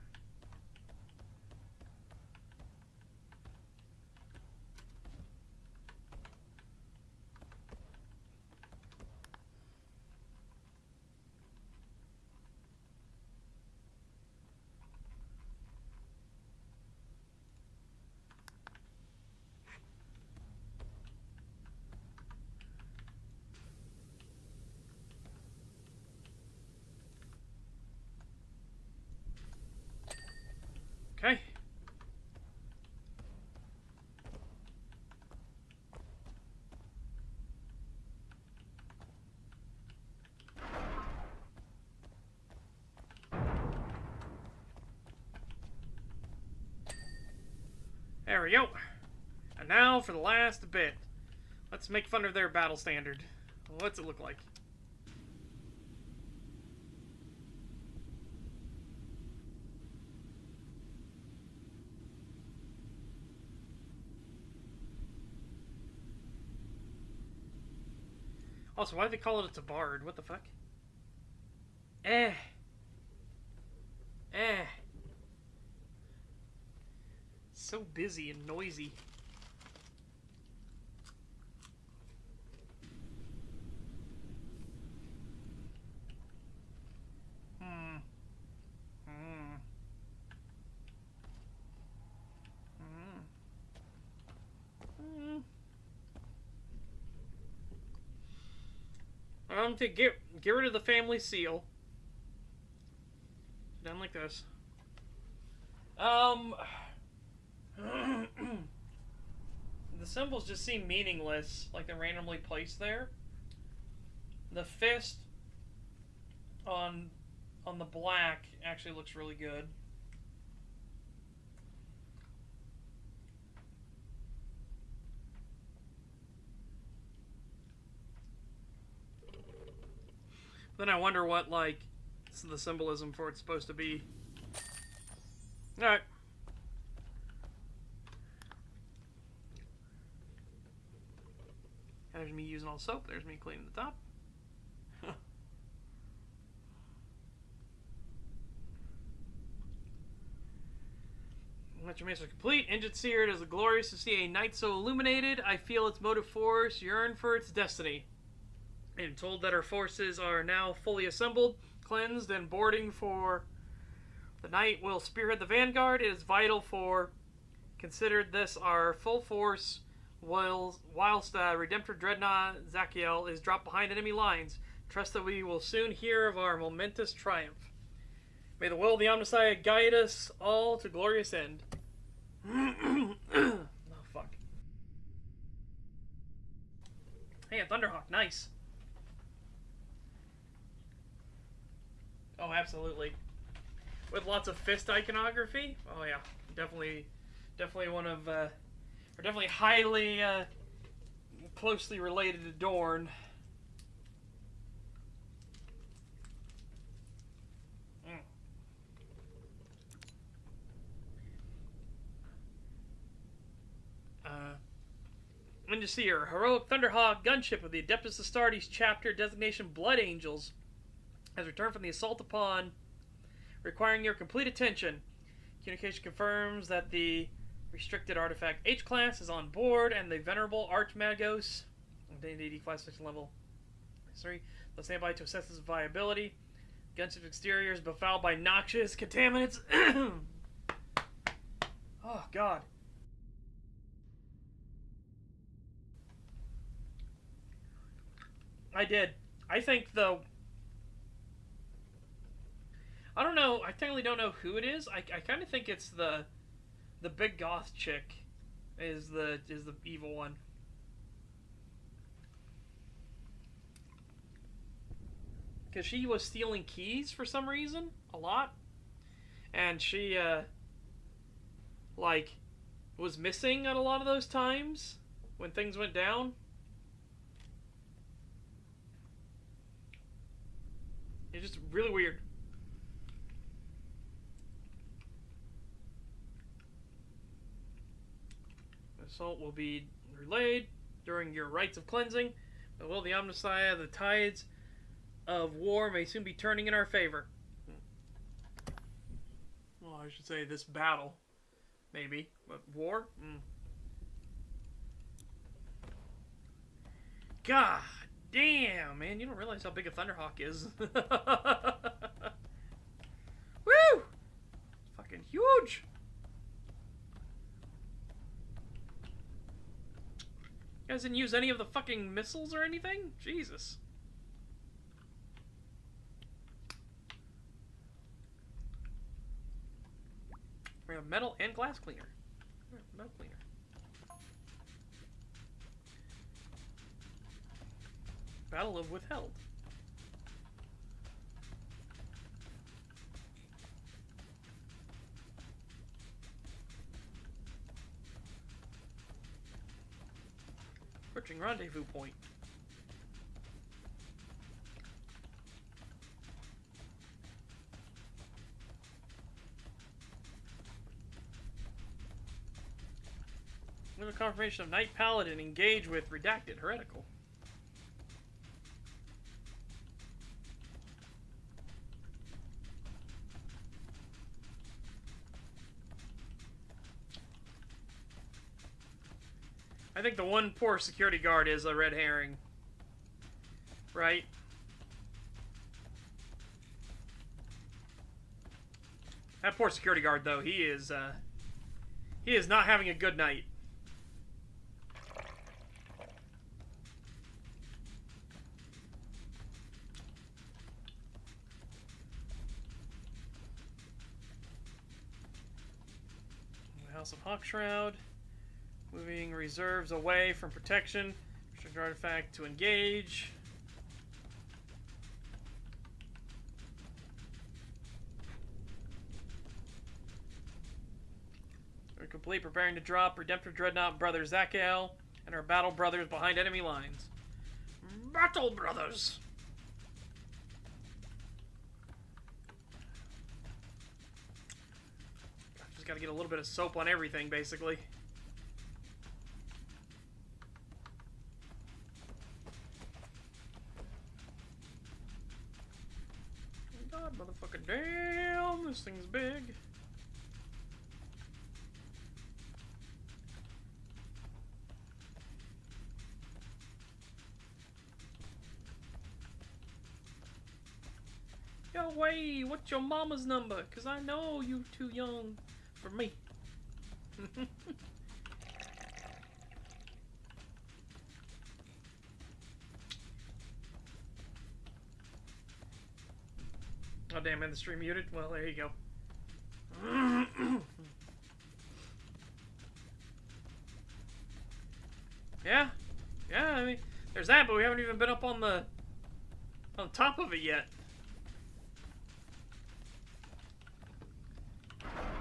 Okay. There we go. And now for the last bit. Let's make fun of their battle standard. What's it look like? Also, why do they call it a tabard? What the fuck? Eh. So busy and noisy. To get rid of the family seal. Done like this. The symbols just seem meaningless, like they're randomly placed there. The fist on the black actually looks really good. Then I wonder what, like, the symbolism for it's supposed to be. Alright. And there's me using all the soap. There's me cleaning the top. Transformation complete. Engine seared. It is glorious to see a night so illuminated. I feel its motive force yearn for its destiny. I am told that our forces are now fully assembled, cleansed, and boarding for the night will spearhead the vanguard. It is vital for considered this our full force whilst Redemptor Dreadnought Zachiel is dropped behind enemy lines. Trust that we will soon hear of our momentous triumph. May the will of the Omnissiah guide us all to glorious end. Oh, fuck. Hey, a Thunderhawk. Nice. Oh, absolutely. With lots of fist iconography. Oh, yeah. Definitely one of, or definitely highly, closely related to Dorn. Seer, heroic Thunderhawk gunship of the Adeptus Astartes chapter designation Blood Angels has returned from the assault upon, requiring your complete attention. Communication confirms that the restricted artifact H-Class is on board, and the venerable Archmagos, D&D classification level 3, they'll stand by to assess its viability. Gunship's exterior is befouled by noxious contaminants. Oh, God. I did. I think, though... I don't know. I technically don't know who it is. I kind of think it's the big goth chick is the evil one. Because she was stealing keys for some reason. A lot. And she, like, was missing at a lot of those times when things went down. It's just really weird. Assault will be relayed during your rites of cleansing. The will of the Omnissiah, the tides of war may soon be turning in our favor. Well, I should say this battle, maybe, but war? God damn, man, you don't realize how big a Thunderhawk is. Woo! It's fucking huge! You guys didn't use any of the fucking missiles or anything? Jesus. We have metal and glass cleaner. Metal cleaner. Battle of Withheld. Approaching rendezvous point. With a confirmation of Knight Paladin engage with Redacted Heretical. I think the one poor security guard is a red herring. Right? That poor security guard, though, he is not having a good night. House of Hawkshroud. Moving reserves away from protection. Restricted artifact to engage. We're complete. Preparing to drop Redemptor Dreadnought Brother Zachiel and our battle brothers behind enemy lines. Battle brothers! Just gotta get a little bit of soap on everything, basically. way. What's your mama's number? Because I know you too young for me. Oh, damn, and the stream muted? Well, there you go. Yeah. Yeah, I mean, there's that, but we haven't even been up on the top of it yet.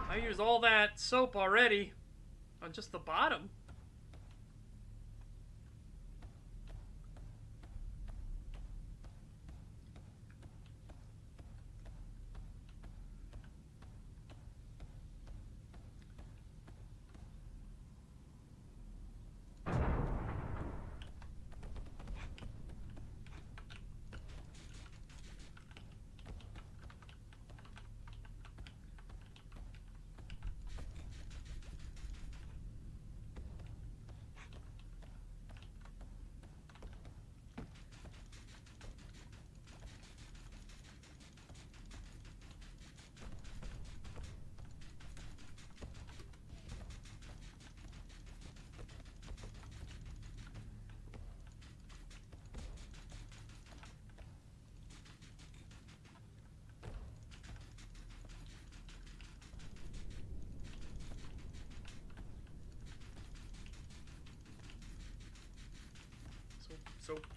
I used all that soap already on just the bottom.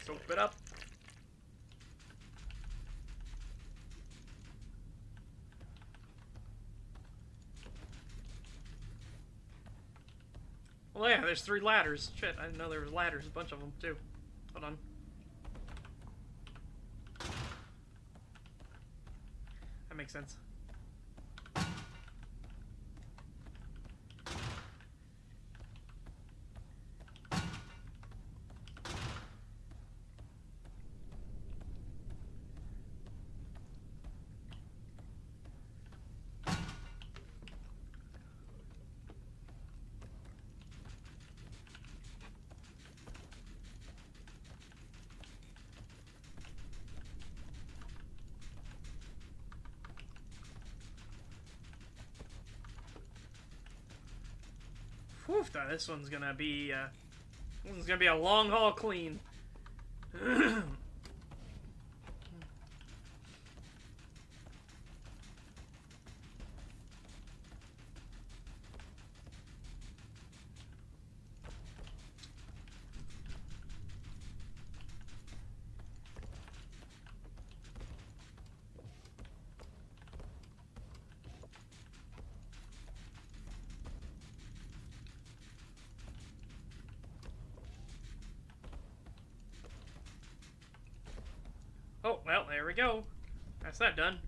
Soap it up. Well, yeah, there's 3 ladders. Shit, I didn't know there was ladders. A bunch of them, too. Hold on. That makes sense. Whew, this one's gonna be a long haul clean. Oh, well, there we go. That's that done.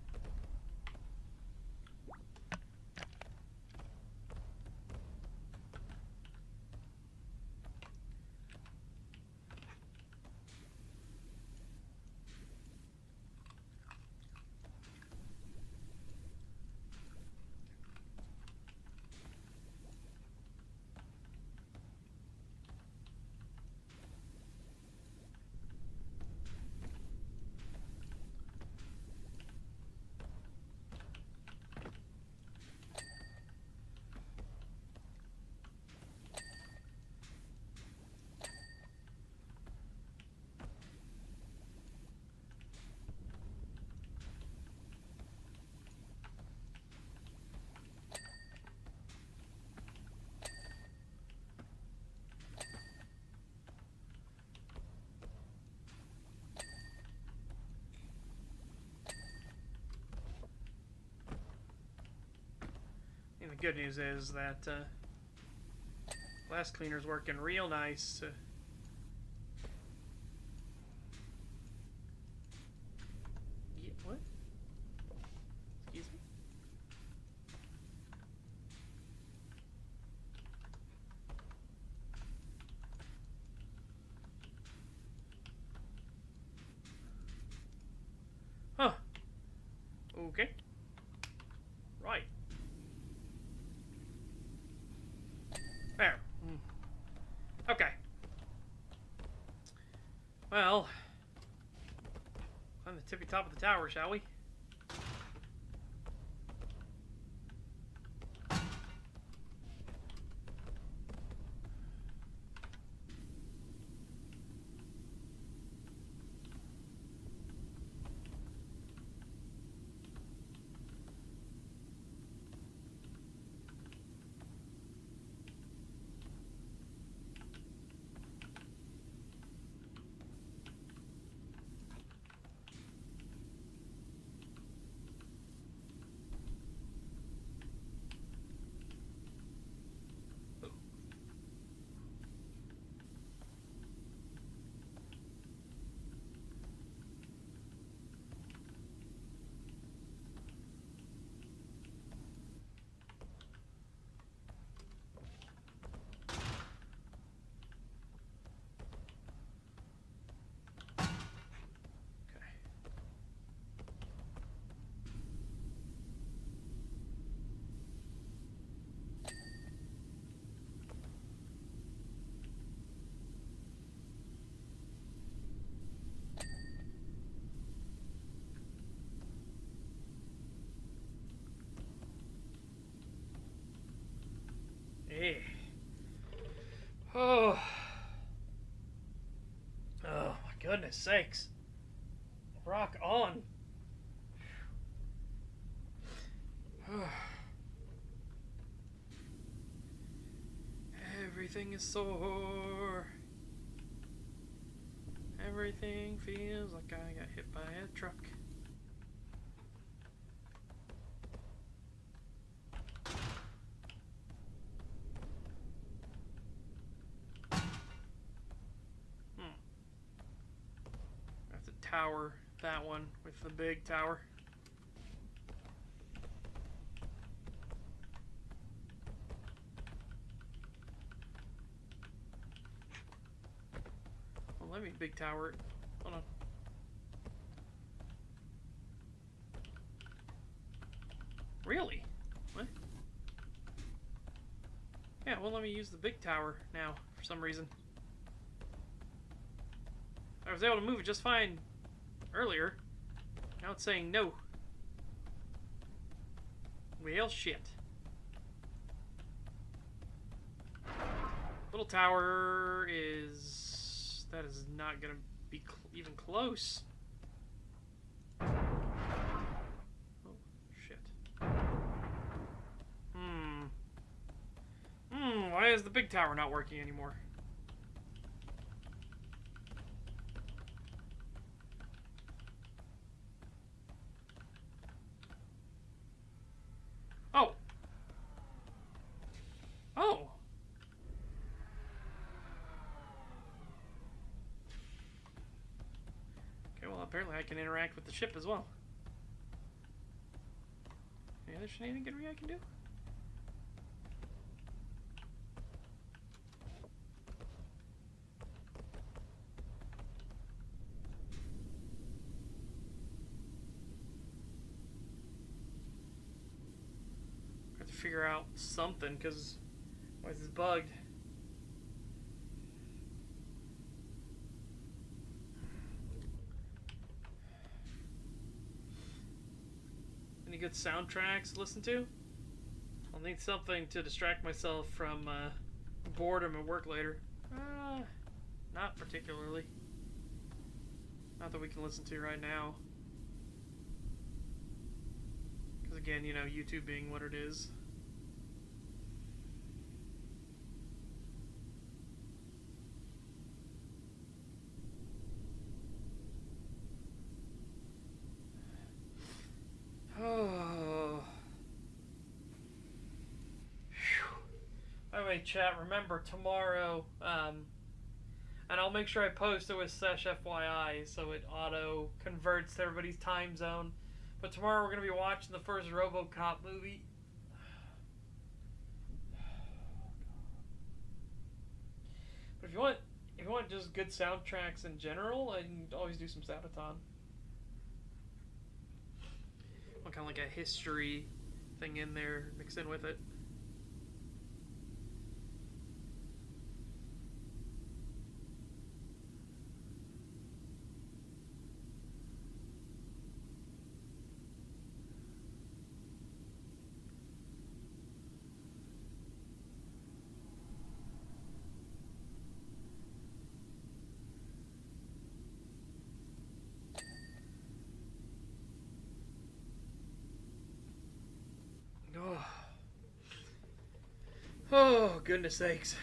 And the good news is that glass cleaner's working real nice. Yeah, what? Excuse me? Huh. Okay. Right. There. Okay. Well, climb the tippy top of the tower, shall we? Okay. Oh. Oh my goodness sakes. Rock on. Everything is sore. Everything feels like I got hit by a truck. That's a tower. That one with the big tower. Well, let me big tower. Hold on. Really? What? Yeah, well, let me use the big tower now for some reason. I was able to move it just fine earlier. Now it's saying no. Well, shit. Little tower is... That is not going to be even close. Oh, shit. Why is the big tower not working anymore? Oh. Oh. Okay, well, apparently I can interact with the ship as well. Any other shenaniganry I can do? I have to figure out something, because why is this bugged? Any good soundtracks to listen to? I'll need something to distract myself from boredom at work later. Not particularly. Not that we can listen to right now. Because again, you know, YouTube being what it is. Oh. By the way, chat, remember tomorrow, and I'll make sure I post it with Sesh FYI so it auto converts to everybody's time zone. But tomorrow we're going to be watching the first RoboCop movie. But if you want just good soundtracks in general, I can always do some Sabaton. Kind of like a history thing in there mixed in with it. Oh, goodness sakes.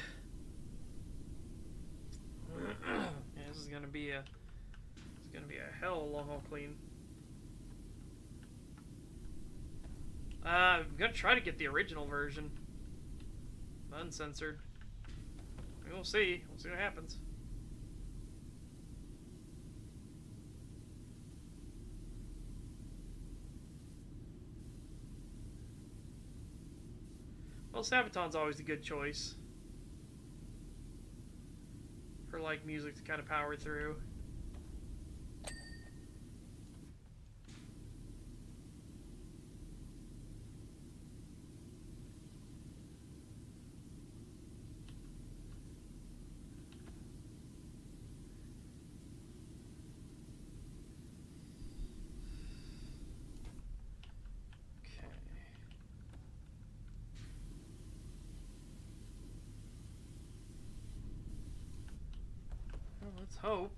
Yeah, this is gonna be a hell of a long haul clean. I'm gonna try to get the original version. Uncensored. We'll see. We'll see what happens. Well, Sabaton's always a good choice for like music to kind of power through. Let's hope.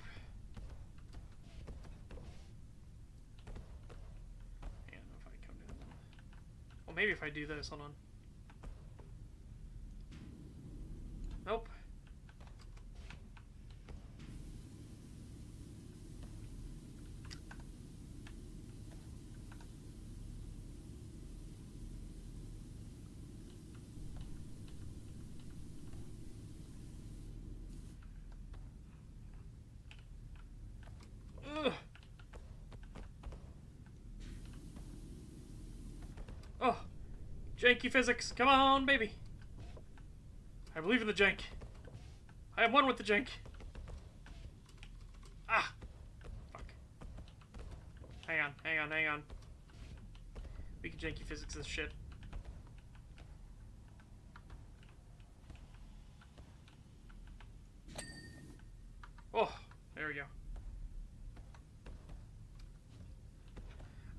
I don't know if I come down. Well, maybe if I do this. Hold on. Nope. Ugh. Oh, janky physics. Come on, baby. I believe in the jank. I am one with the jank. Ah! Fuck. Hang on, hang on, hang on. We can janky physics this shit. Oh, there we go.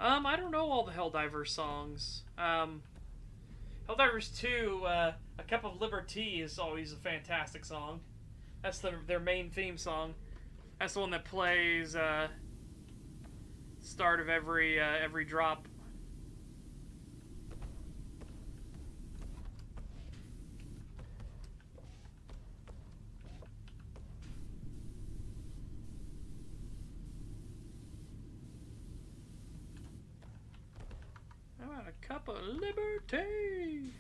I don't know all the Helldivers songs. Helldivers 2, A Cup of Liberty is always a fantastic song. That's their main theme song. That's the one that plays start of every drop. I want a cup of liberty.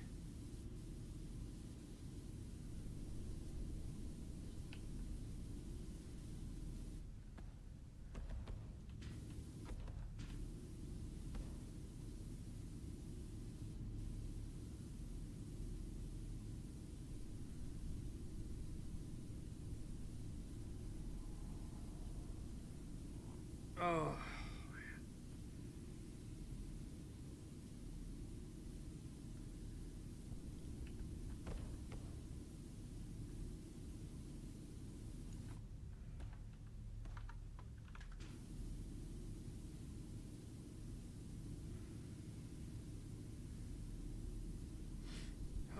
Oh.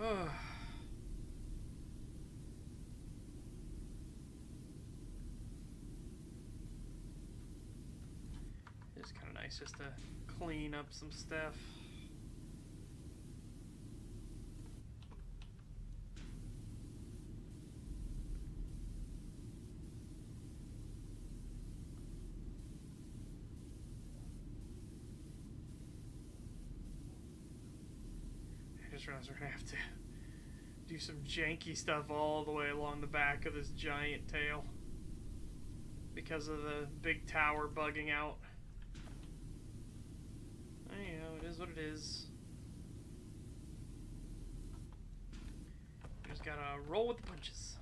Oh. It's kind of nice just to clean up some stuff. I just realized we're gonna have to do some janky stuff all the way along the back of this giant tail because of the big tower bugging out. You know, it is what it is. You just gotta roll with the punches.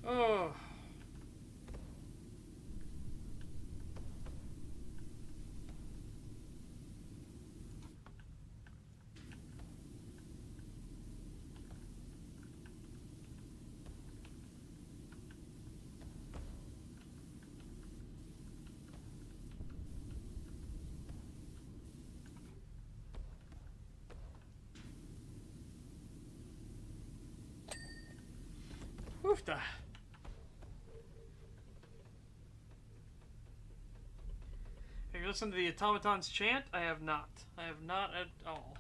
Oh. Oofta. Have you listened to the automatons chant? I have not. I have not at all.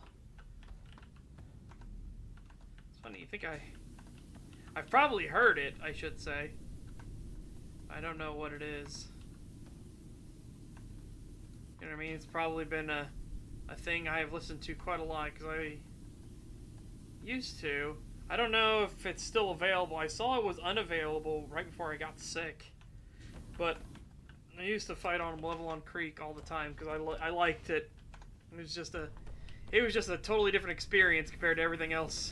It's funny, you think I've probably heard it, I should say. I don't know what it is. You know what I mean? It's probably been a thing I have listened to quite a lot, because I used to. I don't know if it's still available. I saw it was unavailable right before I got sick. But I used to fight on Levelon Creek all the time because I liked it. It was just a totally different experience compared to everything else.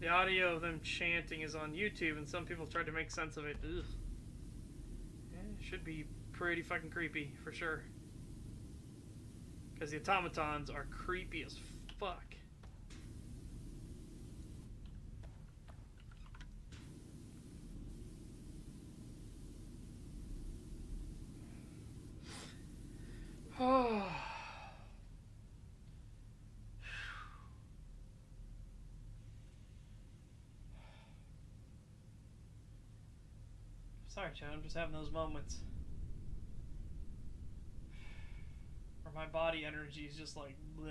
The audio of them chanting is on YouTube, and some people tried to make sense of it. Ugh. Yeah, it should be pretty fucking creepy, for sure. Because the automatons are creepy as fuck. Oh. Sorry, Chad, I'm just having those moments where my body energy is just like bleh.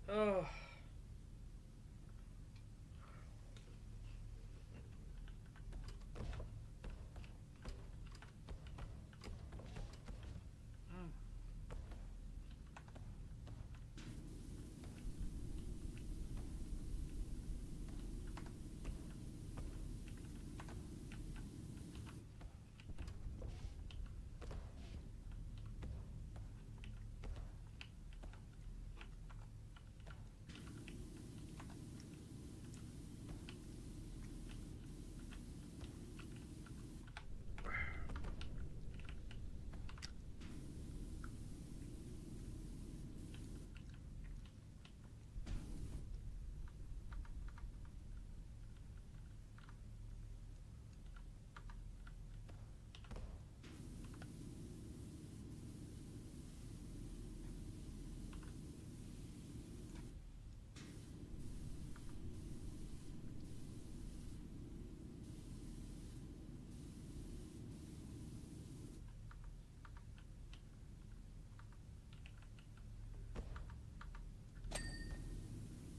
Oh.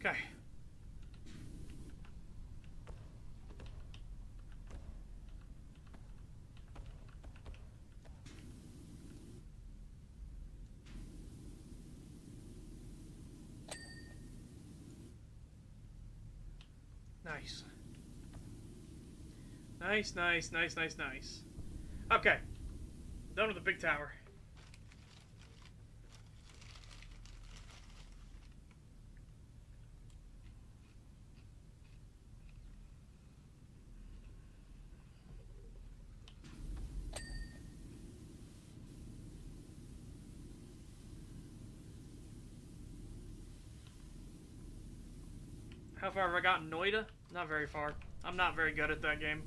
Okay. Nice. Nice, nice, nice, nice, nice. Okay. Done with the big tower. How far have I gotten? Noida? Not very far. I'm not very good at that game.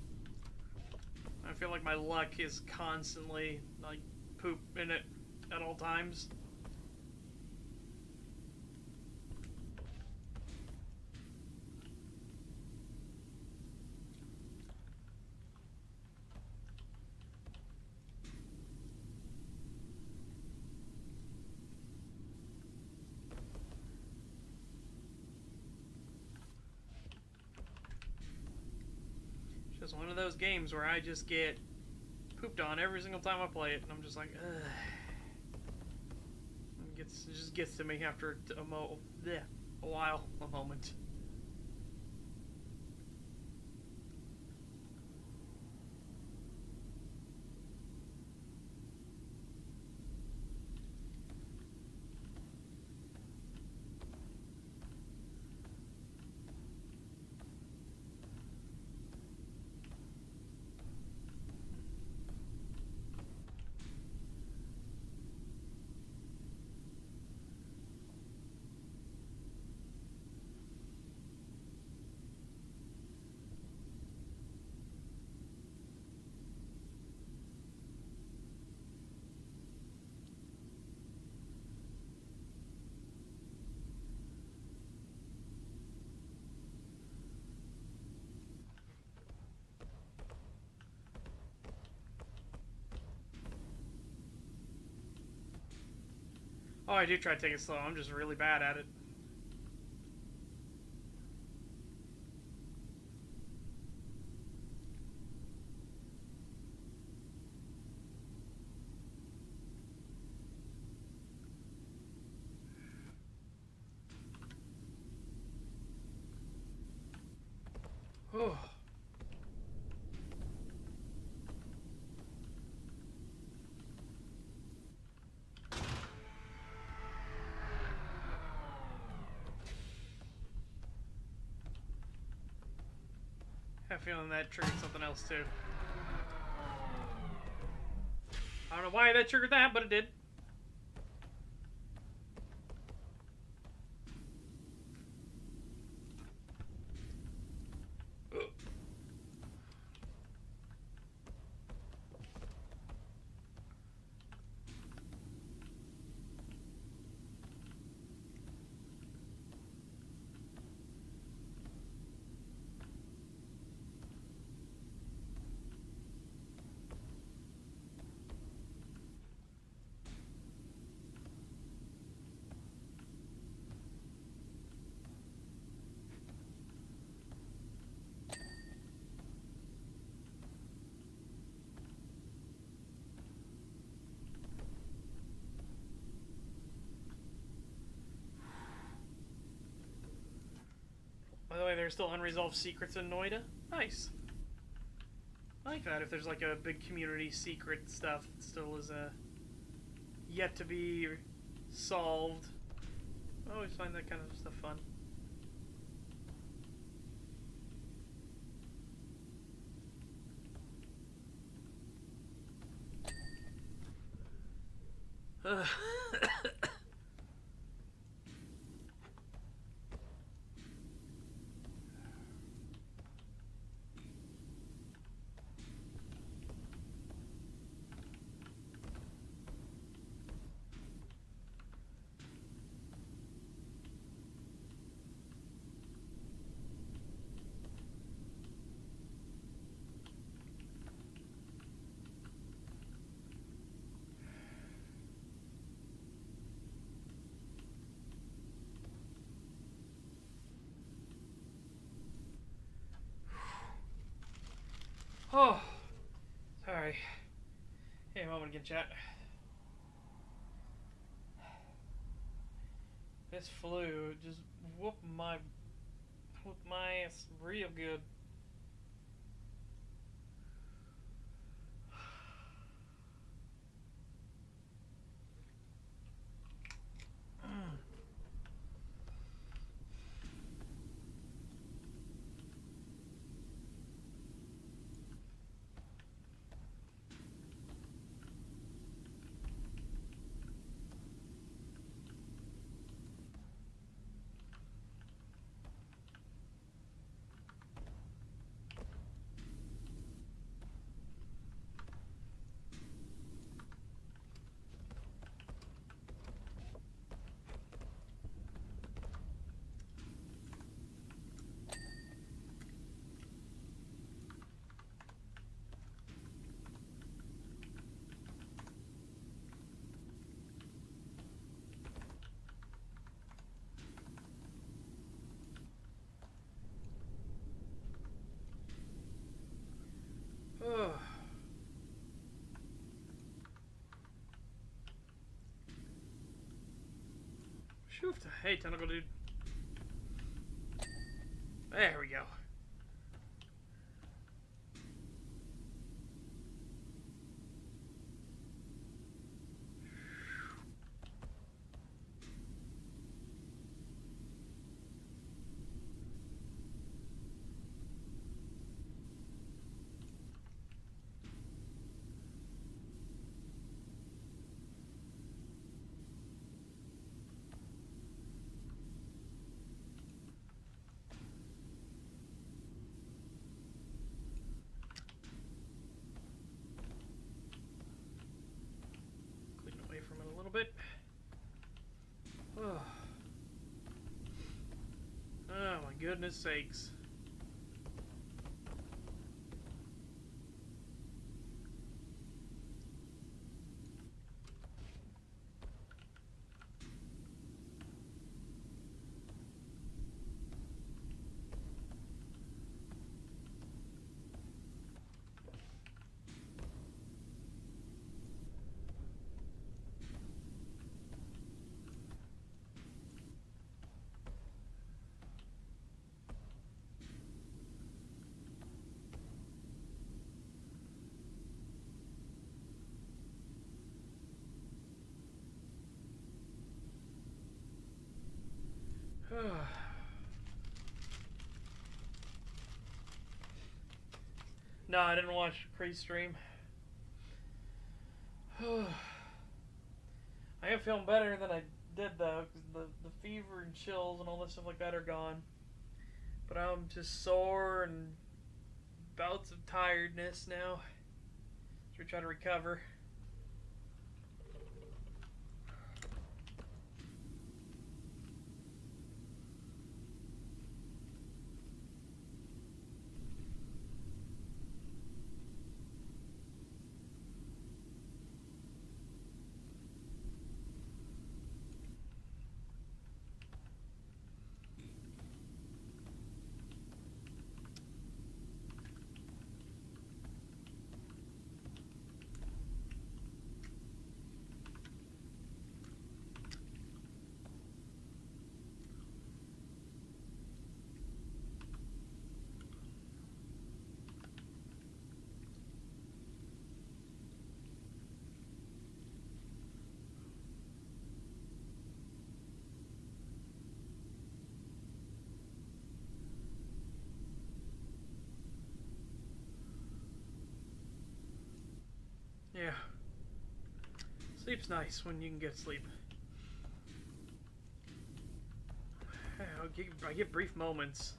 I feel like my luck is constantly, like, poop in it at all times. Just one of those games where I just get pooped on every single time I play it, and I'm just like, ugh. It just gets to me after a while, a moment. Oh, I do try to take it slow. I'm just really bad at it. Oh. I have a feeling that triggered something else too. I don't know why that triggered that, but it did. By the way, there's still unresolved secrets in Noida. Nice. I like that if there's like a big community secret stuff that still is yet to be solved. I always find that kind of stuff fun. Oh, sorry. Hey, a moment again, chat. This flu just whooped my ass real good. Oh. Shoot. Hey, tentacle dude. There we go. Bit. Oh. Oh my goodness sakes. No, I didn't watch Cree's stream. I am feeling better than I did though, because the fever and chills and all this stuff like that are gone. But I'm just sore and bouts of tiredness now. So we try to recover. Yeah. Sleep's nice when you can get sleep. I get brief moments.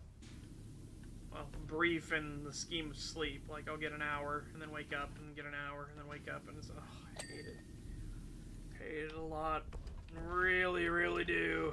Well, brief in the scheme of sleep. Like, I'll get an hour, and then wake up, and get an hour, and then wake up, and it's... Oh, I hate it. Hate it a lot. Really, really do.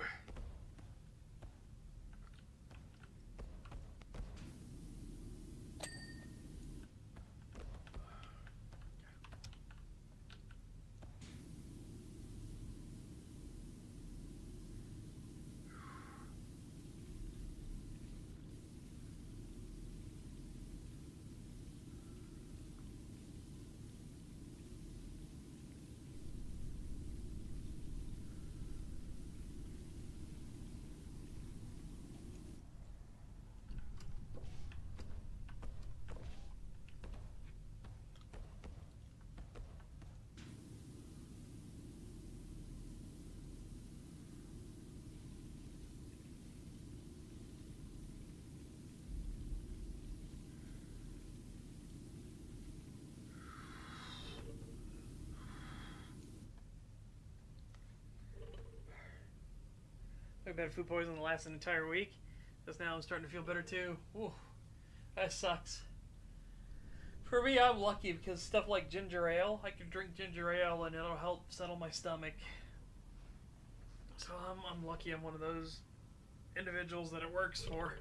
I've had food poisoning the last entire week. Just now I'm starting to feel better too. Ooh, that sucks. For me, I'm lucky because stuff like ginger ale, I can drink ginger ale and it'll help settle my stomach. So I'm lucky I'm one of those individuals that it works for.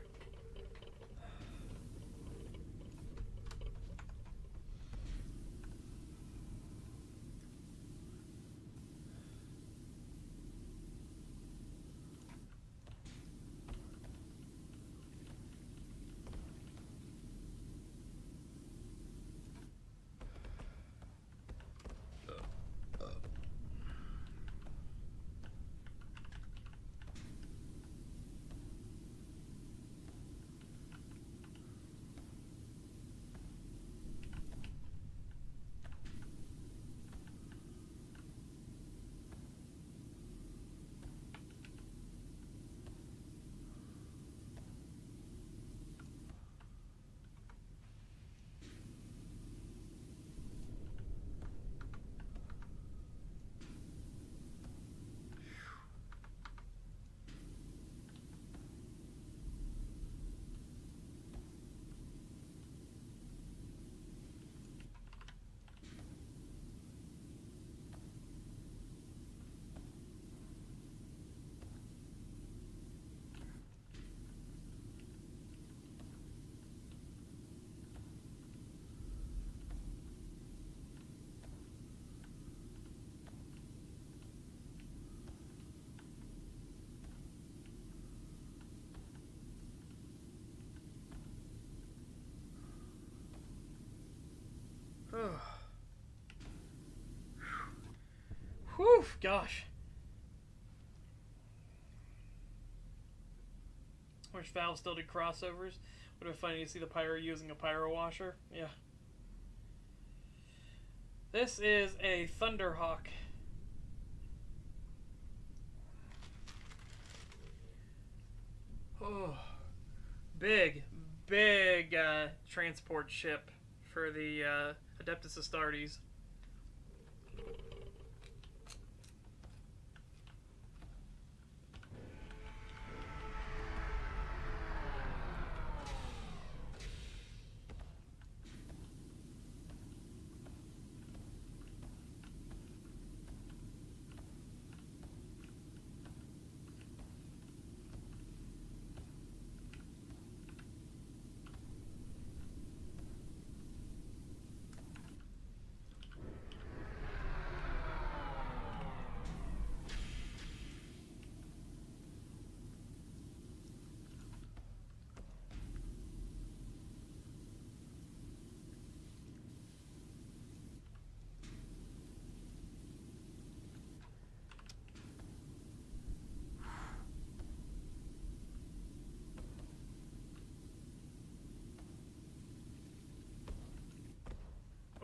Whew, gosh. Wish Valve still did crossovers. Would have been funny to see the pyro using a pyro washer. Yeah. This is a Thunderhawk. Oh, big transport ship for the Adeptus Astartes.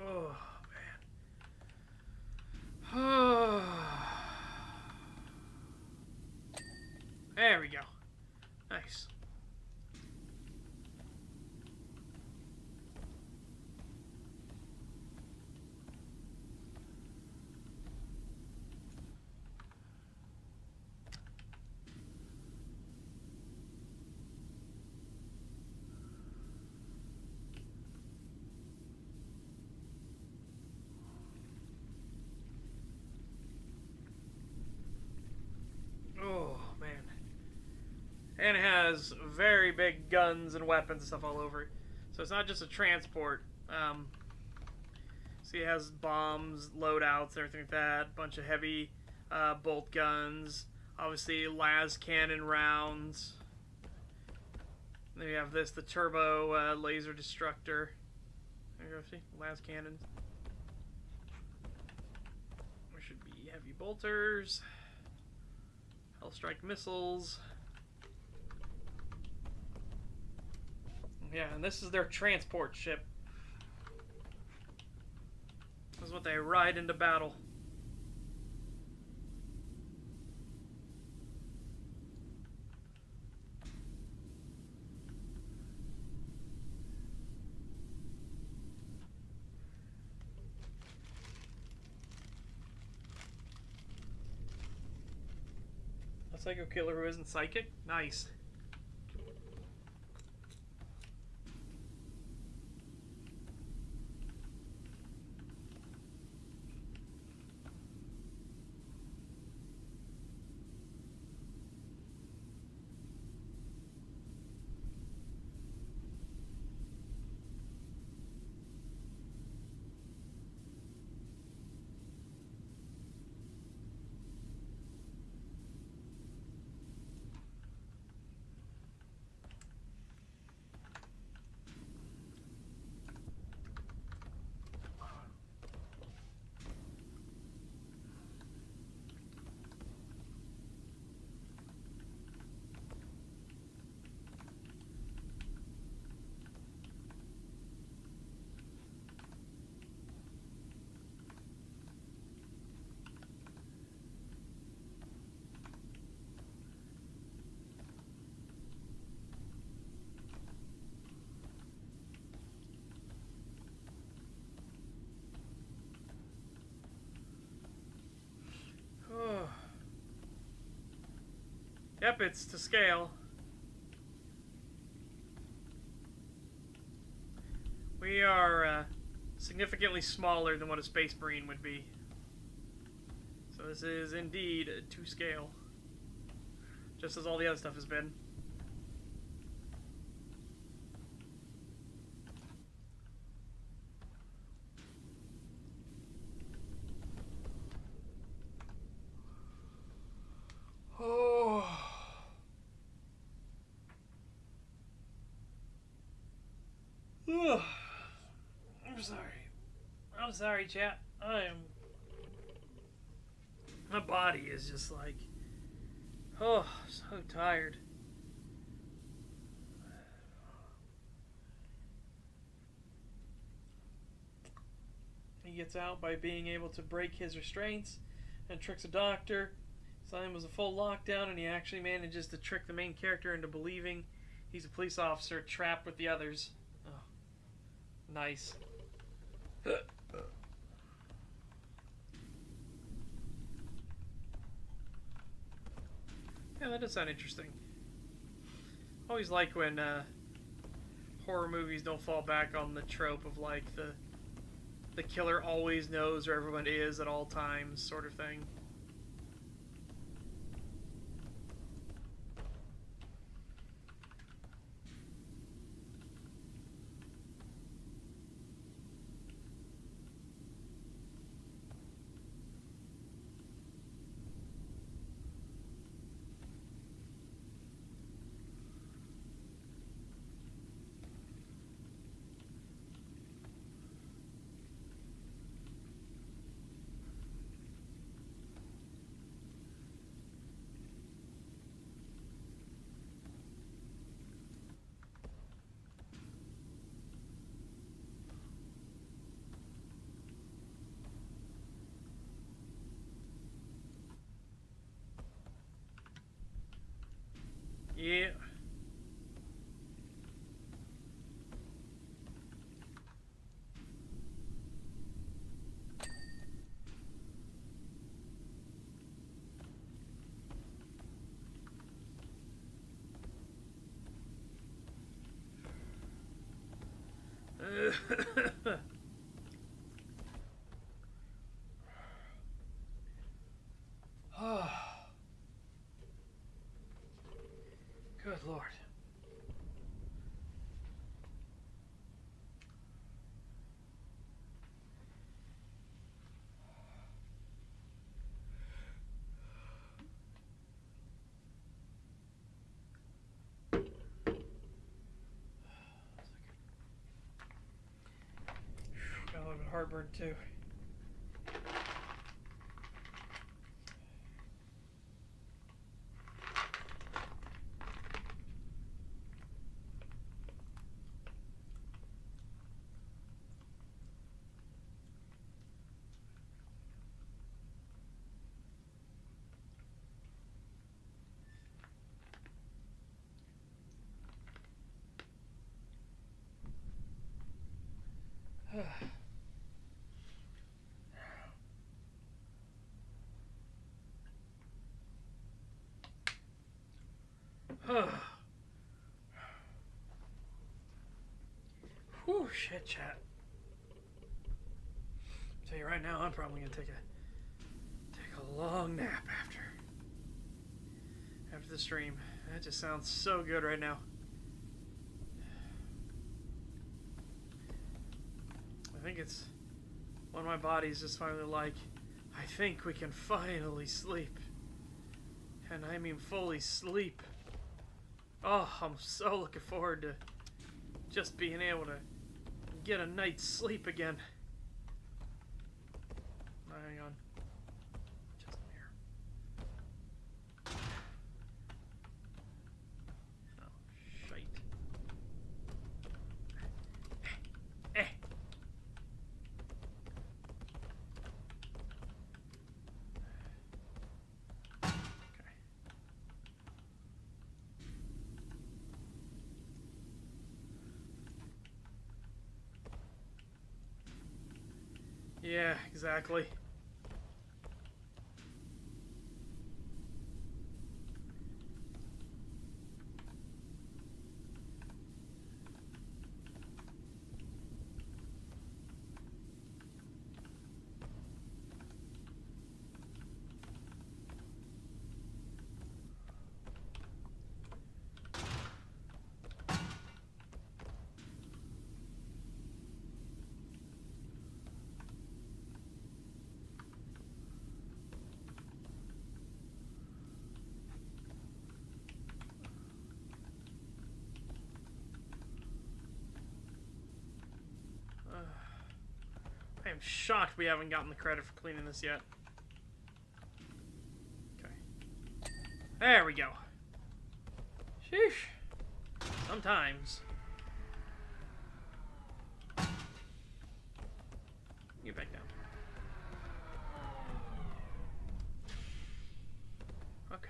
Oh, man. There we go. Nice. Oh, man. And it has very big guns and weapons and stuff all over it. So it's not just a transport. See, it has bombs, loadouts, and everything like that. Bunch of heavy bolt guns. Obviously, las cannon rounds. Then we have this, the turbo laser destructor. There you go, see? Las cannons. There should be heavy bolters. Hellstrike missiles. Yeah, and this is their transport ship. This is what they ride into battle. A psycho killer who isn't psychic? Nice. Yep, it's to scale. We are significantly smaller than what a Space Marine would be. So this is indeed to scale. Just as all the other stuff has been. Oh. I'm sorry. I'm sorry, chat. My body is just like, oh, so tired. He gets out by being able to break his restraints and tricks a doctor. Simon was a full lockdown, and he actually manages to trick the main character into believing he's a police officer trapped with the others. Oh, nice. Yeah, that does sound interesting. Always like when horror movies don't fall back on the trope of like the killer always knows where everyone is at all times sort of thing. Yeah. Oh, good Lord. Got a little bit of heartburn too. Whew, shit chat. I'll tell you right now, I'm probably gonna take a long nap after the stream. That just sounds so good right now. I think it's when my body's just finally like, I think we can finally sleep. And I mean fully sleep. Oh, I'm so looking forward to just being able to get a night's sleep again. Hang on. Just here. Oh, shite. Eh. Yeah, exactly. I am shocked we haven't gotten the credit for cleaning this yet. Okay. There we go. Sheesh. Sometimes. Get back down. Okay.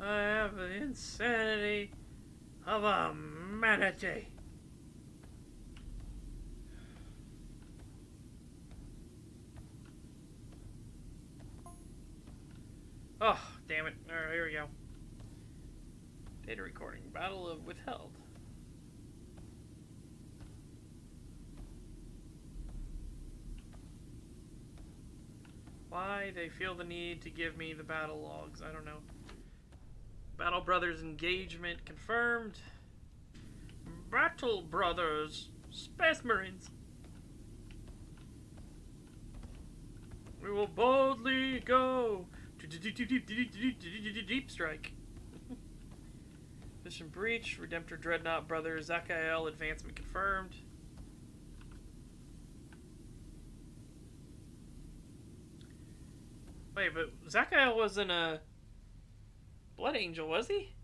I have the insanity of a manatee. Oh, damn it. Alright, here we go. Data recording. Battle of Withheld. Why they feel the need to give me the battle logs, I don't know. Battle Brothers engagement confirmed. Battle Brothers, Space Marines. We will boldly go to deep strike. Mission breach. Redemptor Dreadnought Brothers Zakael advancement confirmed. Wait, but Zakael wasn't a Blood Angel, was he?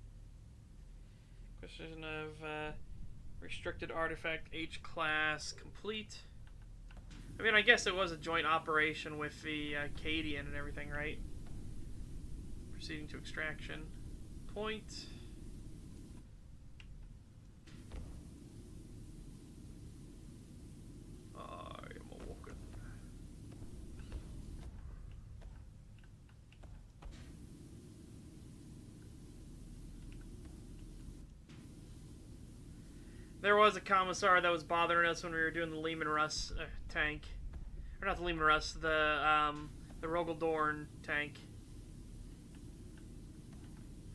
Question of restricted artifact H class complete. I mean, I guess it was a joint operation with the Cadian and everything, right? Proceeding to extraction. Point. There was a commissar that was bothering us when we were doing the Lehman Russ tank. Or not the Lehman Russ, the Rogel Dorn tank.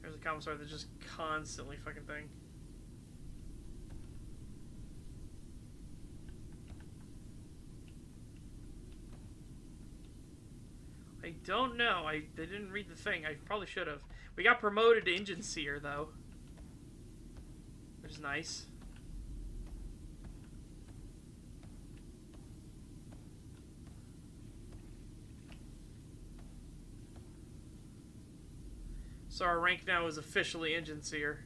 There's a commissar that's just constantly fucking thing. I don't know. They didn't read the thing. I probably should have. We got promoted to Engine Seer, though. Which is nice. So our rank now is officially Engine Seer.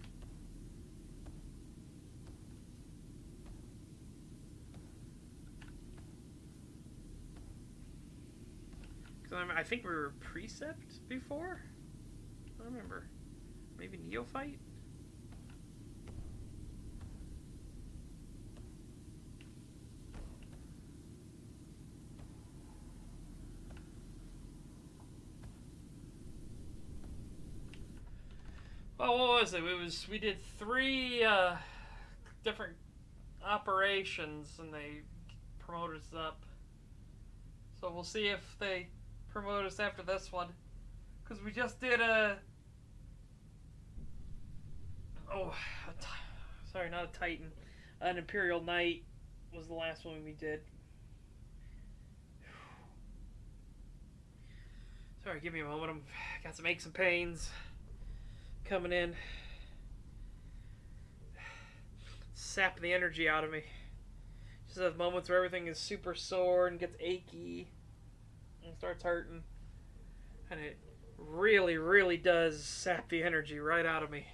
I think we were Precept before? I don't remember. Maybe Neophyte? Well, what was it? We did 3 different operations and they promoted us up. So we'll see if they promote us after this one. Because we just did sorry, not a Titan. An Imperial Knight was the last one we did. Sorry, give me a moment. I've got some aches and pains coming in. Sap the energy out of me. Just have moments where everything is super sore and gets achy and starts hurting. And it really, really does sap the energy right out of me.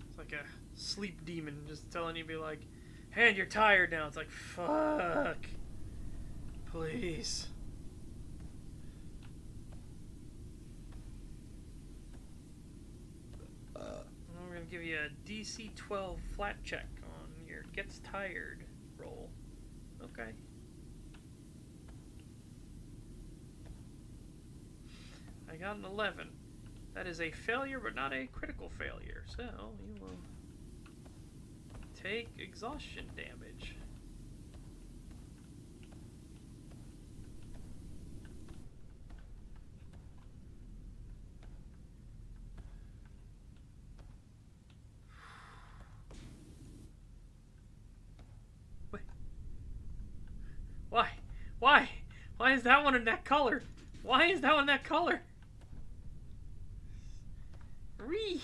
It's like a sleep demon just telling you to be like, hey, you're tired now. It's like, fuck. Please. I'm going to give you a DC 12 flat check on your gets tired roll. Okay. I got an 11. That is a failure, but not a critical failure. So, you will take exhaustion damage. Why? Why? Why is that one in that color? Why is that one in that color? Ree.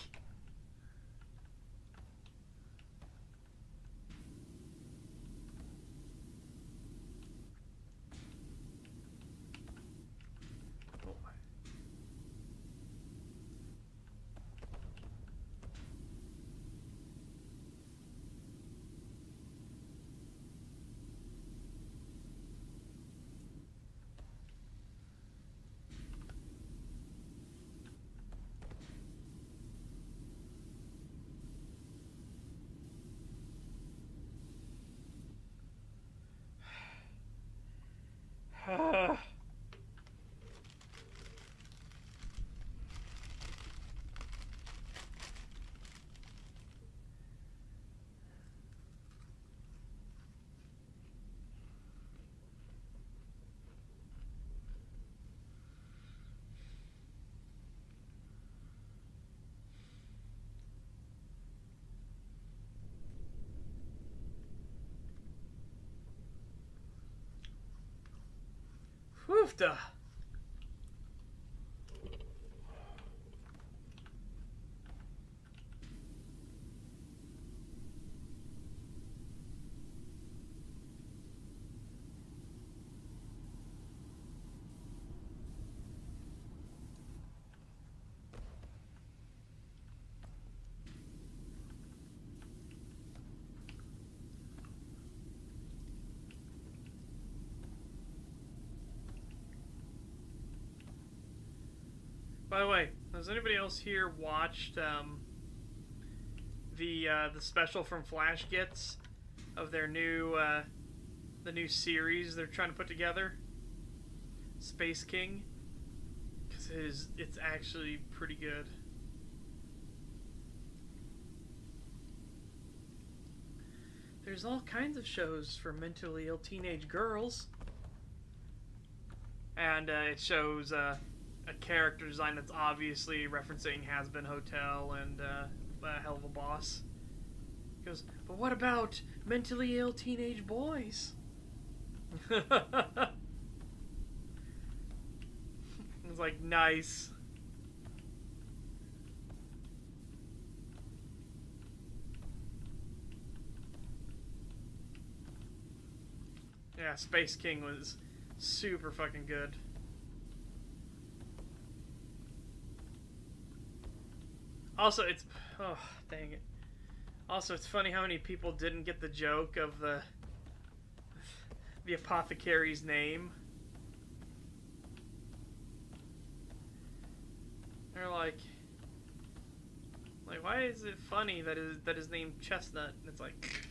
Woofda. By the way, has anybody else here watched the special from Flash Gets of their new the new series they're trying to put together, Space King? Because it's actually pretty good. There's all kinds of shows for mentally ill teenage girls, and it shows a character design that's obviously referencing Has Been Hotel and Hell of a Boss. He goes, but what about mentally ill teenage boys? It's like, nice. Yeah, Space King was super fucking good. Also, it's... oh, dang it. Also, it's funny how many people didn't get the joke of the apothecary's name. They're like, why is it funny that his name Chestnut? And it's like,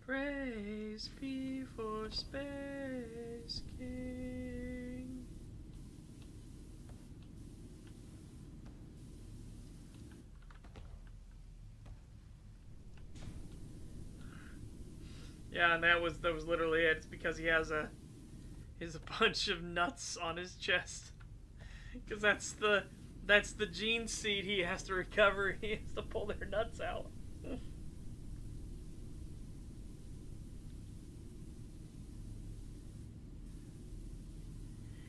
praise be for Space King. Yeah, and that was literally it. It's because he has a bunch of nuts on his chest. Because that's the gene seed he has to recover. He has to pull their nuts out.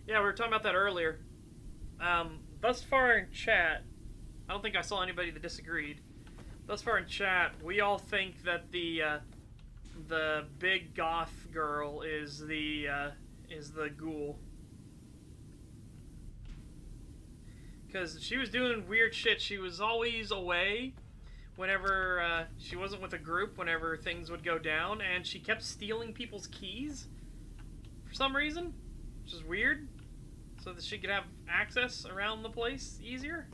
Yeah, we were talking about that earlier. Thus far in chat, I don't think I saw anybody that disagreed. Thus far in chat, we all think that the big goth girl is the ghoul. Because she was doing weird shit. She was always away whenever she wasn't with a group, whenever things would go down, and she kept stealing people's keys for some reason, which is weird, so that she could have access around the place easier.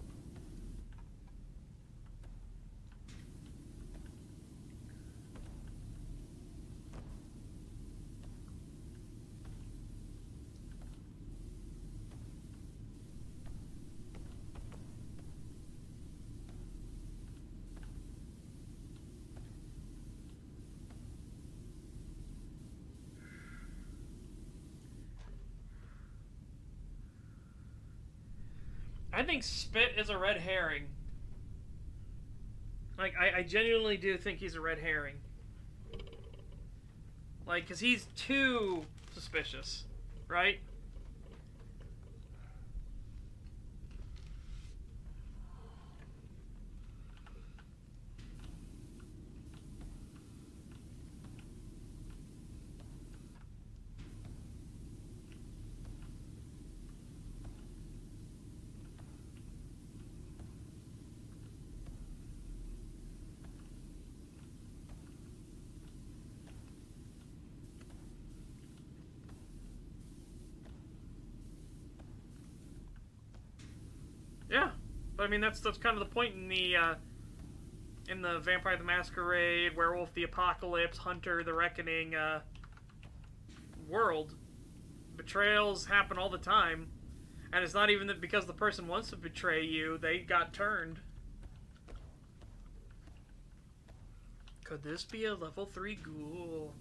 I think Spit is a red herring. Like, I genuinely do think he's a red herring. Like, because he's too suspicious, right? Yeah, but I mean that's kind of the point in the in the Vampire the Masquerade, Werewolf the Apocalypse, Hunter the Reckoning world, betrayals happen all the time, and it's not even that because the person wants to betray you, they got turned. Could this be a level 3 ghoul?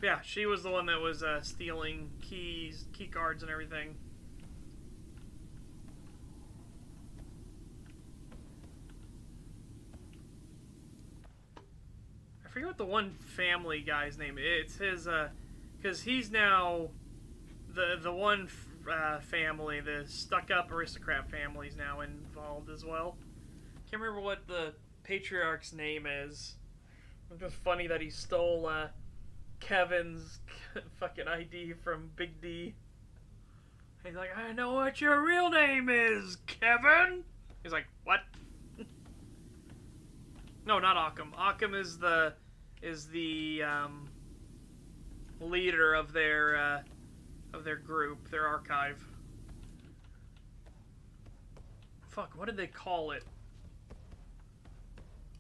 Yeah, she was the one that was stealing keys, key cards, and everything. I forget what the one family guy's name is. It's his, because he's now the one family, the stuck-up aristocrat family is now involved as well. Can't remember what the patriarch's name is. It's just funny that he stole Kevin's fucking ID from Big D. He's like, I know what your real name is, Kevin. He's like, what? No, not Occam. Occam is the leader of their group, their archive. Fuck, what did they call it?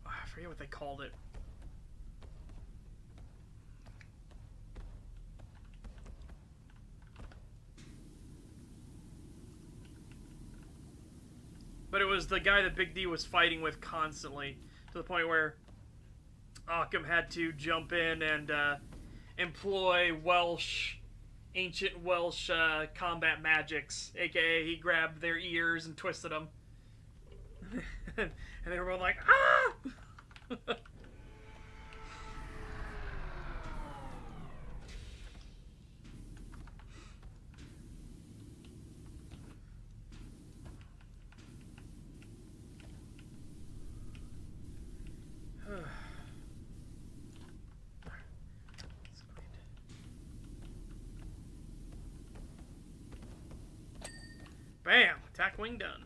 Oh, I forget what they called it. But it was the guy that Big D was fighting with constantly, to the point where Occam had to jump in and employ ancient Welsh combat magics, aka he grabbed their ears and twisted them. And they were both like, ah! Bam! Attack wing done.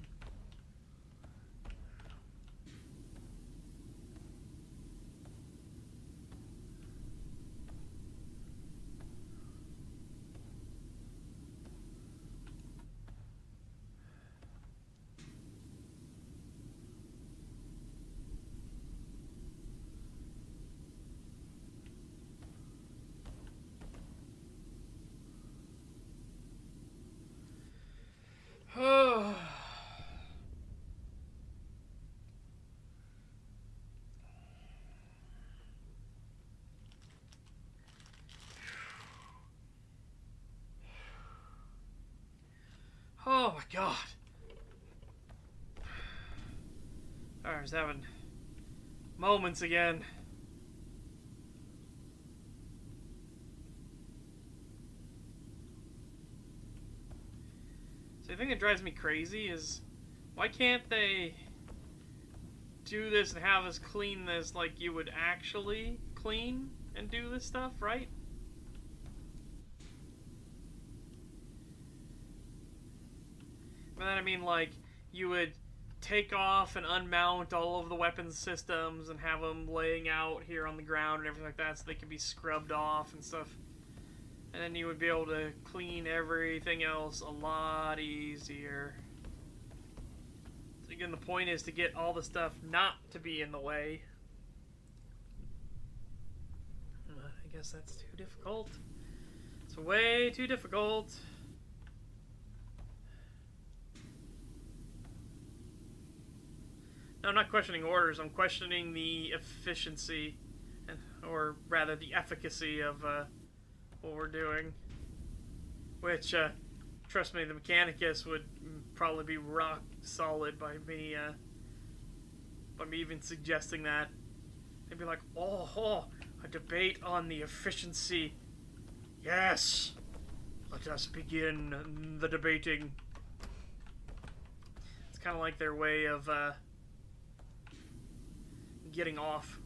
Oh. Oh my god. I was having moments again. So the thing that drives me crazy is, why can't they do this and have us clean this like you would actually clean and do this stuff, right? By that I mean, like, you would take off and unmount all of the weapons systems and have them laying out here on the ground and everything like that so they can be scrubbed off and stuff. And then you would be able to clean everything else a lot easier. So again, the point is to get all the stuff not to be in the way. I guess that's too difficult. It's way too difficult. No, I'm not questioning orders. I'm questioning the efficiency, or rather the efficacy of what we're doing. Which, trust me, the Mechanicus would probably be rock solid by me even suggesting that. They'd be like, oh, a debate on the efficiency. Yes! Let us begin the debating. It's kind of like their way of getting off.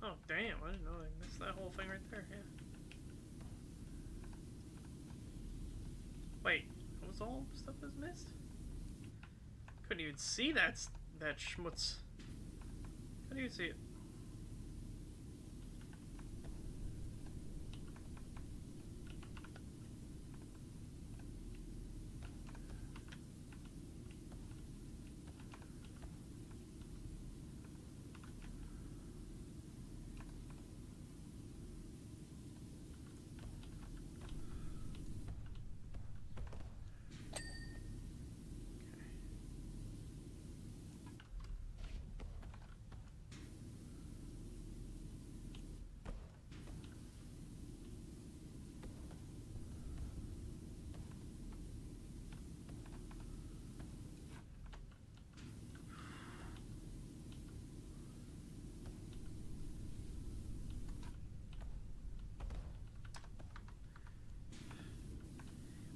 Oh, damn. I didn't know I missed that whole thing right there. Yeah. Wait. That was all stuff that was missed? Couldn't even see that schmutz. Couldn't even see it.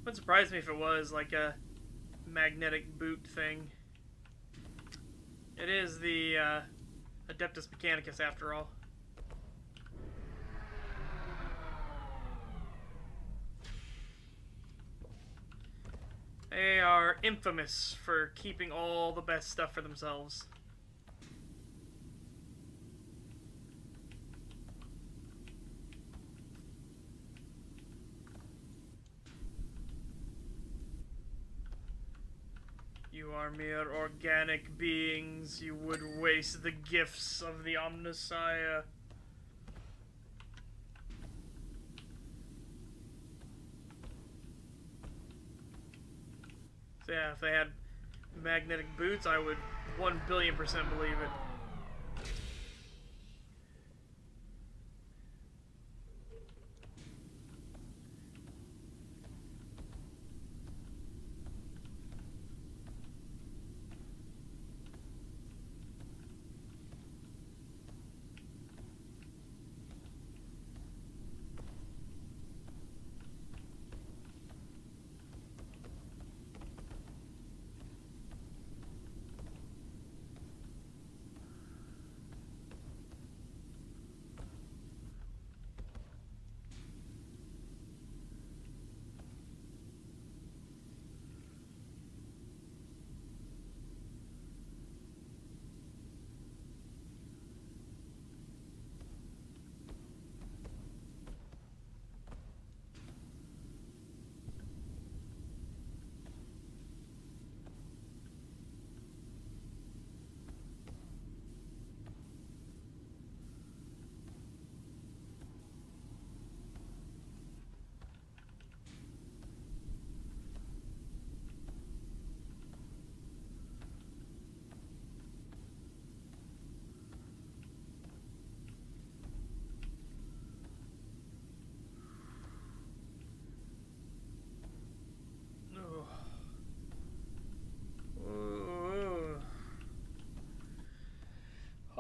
Wouldn't surprise me if it was like a magnetic boot thing. It is the Adeptus Mechanicus after all. They are infamous for keeping all the best stuff for themselves. You are mere organic beings. You would waste the gifts of the Omnissiah. So yeah, if they had magnetic boots, I would 1,000,000,000% believe it.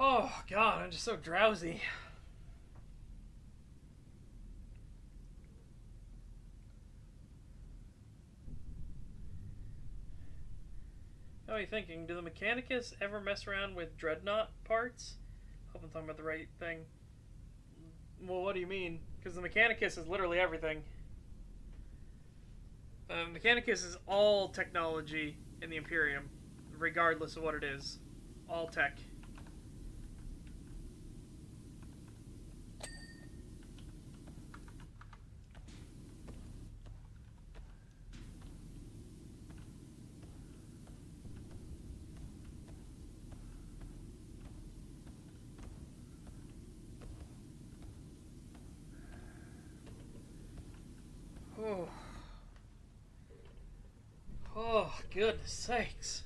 Oh, God, I'm just so drowsy. How are you thinking? Do the Mechanicus ever mess around with Dreadnought parts? Hope I'm talking about the right thing. Well, what do you mean? Because the Mechanicus is literally everything. Mechanicus is all technology in the Imperium, regardless of what it is. All tech. Oh. Oh, goodness sakes.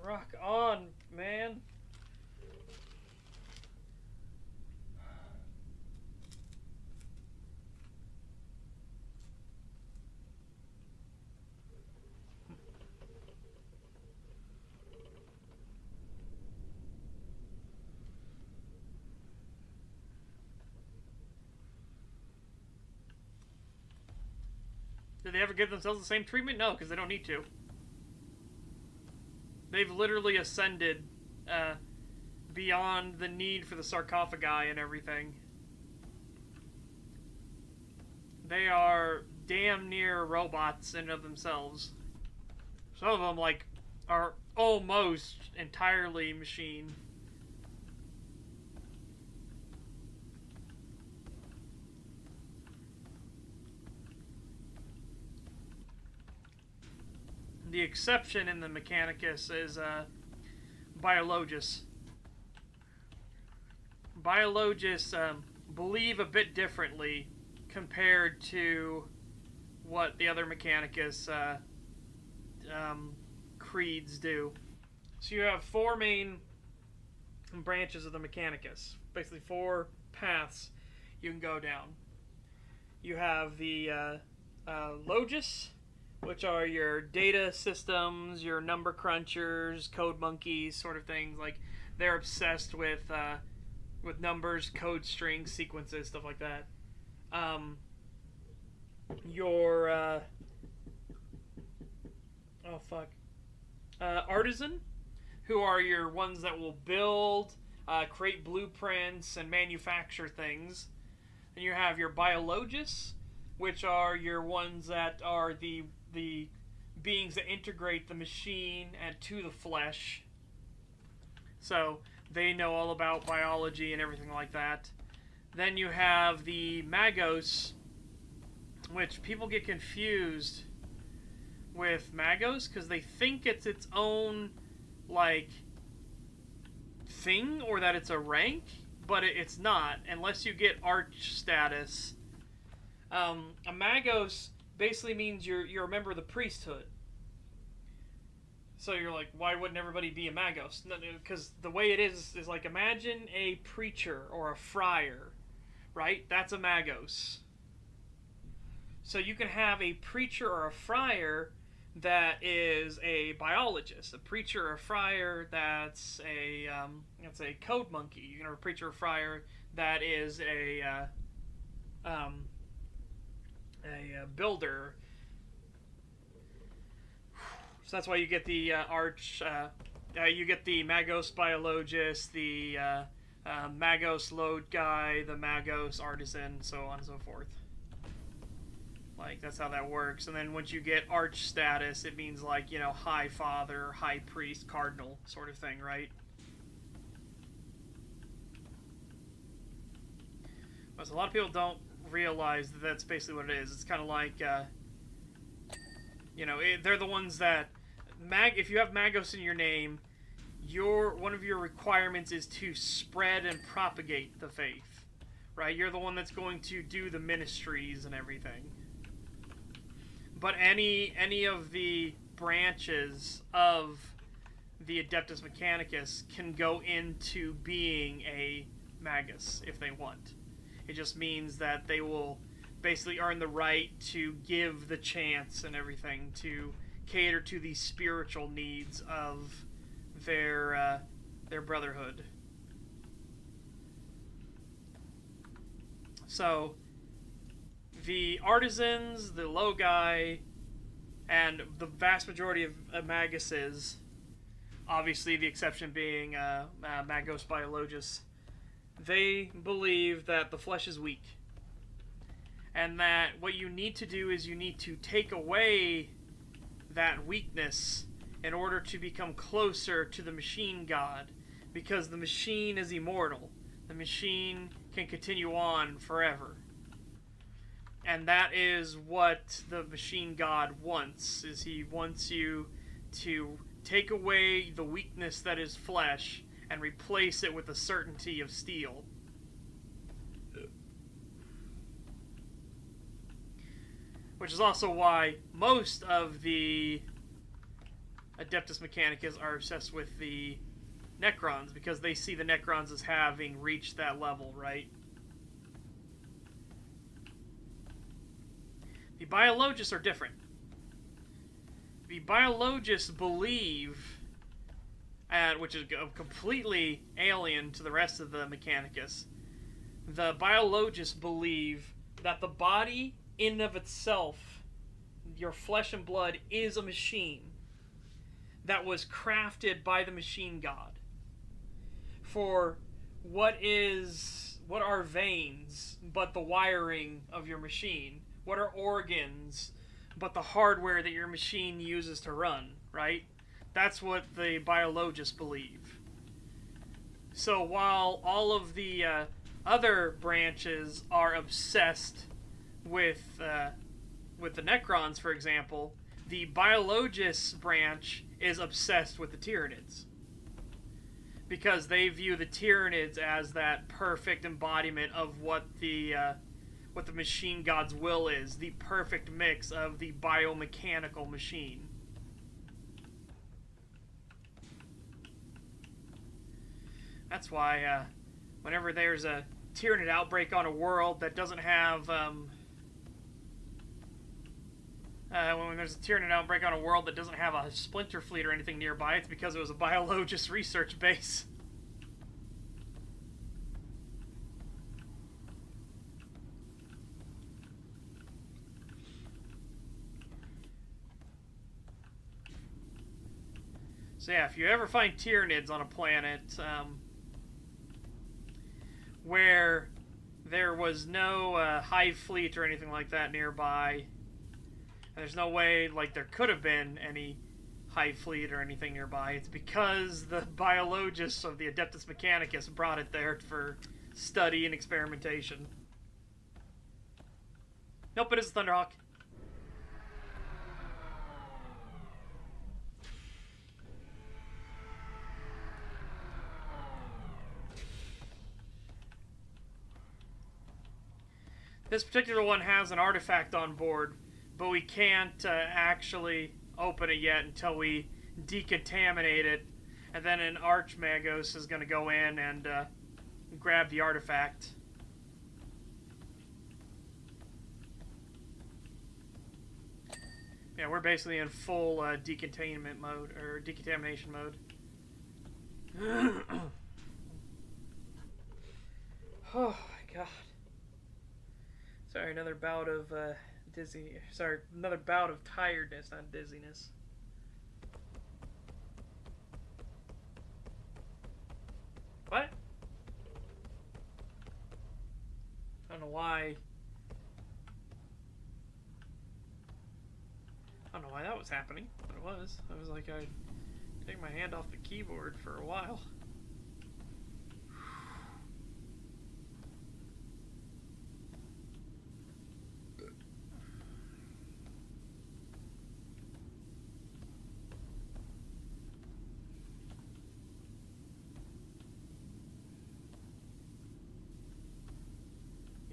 Rock on, man. Did they ever give themselves the same treatment? No, because they don't need to. They've literally ascended beyond the need for the sarcophagi and everything. They are damn near robots in and of themselves. Some of them, like, are almost entirely machine. The exception in the Mechanicus is Biologists. Biologists believe a bit differently compared to what the other Mechanicus creeds do. So you have four main branches of the Mechanicus. Basically 4 paths you can go down. You have the Logis, which are your data systems, your number crunchers, code monkeys, sort of things. Like, they're obsessed with numbers, code strings, sequences, stuff like that. Artisan, who are your ones that will build, create blueprints, and manufacture things. And you have your biologists, which are your ones that are the beings that integrate the machine and to the flesh. So they know all about biology and everything like that. Then you have the Magos, which people get confused with Magos because they think it's its own, like, thing, or that it's a rank, but it's not, unless you get arch status. A Magos basically means you're a member of the priesthood. So you're like, why wouldn't everybody be a Magos? Because the way it is like, imagine a preacher or a friar, right? That's a Magos. So you can have a preacher or a friar that is a biologist, a preacher or a friar that's a code monkey. You can have a preacher or friar that is a builder. So that's why you get the you get the Magos biologist, the Magos load guy, the Magos artisan, so on and so forth. Like, that's how that works. And then once you get arch status, it means, like, you know, high father, high priest, cardinal sort of thing, right? But a lot of people don't realize that that's basically what it is. It's kind of like, you know, they're the ones that if you have Magos in your name, one of your requirements is to spread and propagate the faith, right? You're the one that's going to do the ministries and everything. But any of the branches of the Adeptus Mechanicus can go into being a Magus if they want. It just means that they will basically earn the right to give the chance and everything to cater to the spiritual needs of their brotherhood. So the artisans, the logi, and the vast majority of Maguses, obviously the exception being Magos Biologus, they believe that the flesh is weak. And that what you need to do is you need to take away that weakness in order to become closer to the machine god. Because the machine is immortal. The machine can continue on forever. And that is what the machine god wants, is he wants you to take away the weakness that is flesh and replace it with the certainty of steel. Which is also why most of the Adeptus Mechanicus are obsessed with the Necrons, because they see the Necrons as having reached that level, right? The Biologists are different. The Biologists believe, which is completely alien to the rest of the Mechanicus, the Biologists believe that the body in and of itself, your flesh and blood, is a machine that was crafted by the machine god for what are veins but the wiring of your machine? What are organs but the hardware that your machine uses to run, right? That's what the biologists believe. So while all of the other branches are obsessed with the Necrons, for example, the biologists branch is obsessed with the Tyranids. Because they view the Tyranids as that perfect embodiment of what the machine god's will is, the perfect mix of the biomechanical machine. That's why whenever there's a Tyranid outbreak on a world that doesn't have when there's a Tyranid outbreak on a world that doesn't have a splinter fleet or anything nearby, it's because it was a biologist research base. So yeah, if you ever find Tyranids on a planet where there was no hive fleet or anything like that nearby, there's no way, like, there could have been any hive fleet or anything nearby. It's because the biologists of the Adeptus Mechanicus brought it there for study and experimentation. Nope, it is Thunderhawk. This particular one has an artifact on board, but we can't actually open it yet until we decontaminate it, and then an Archmagos is going to go in and grab the artifact. Yeah, we're basically in full decontainment mode, or decontamination mode. Oh my god. Sorry, another bout of another bout of tiredness, not dizziness. What? I don't know why. I don't know why that was happening, but it was. I was like, I take my hand off the keyboard for a while.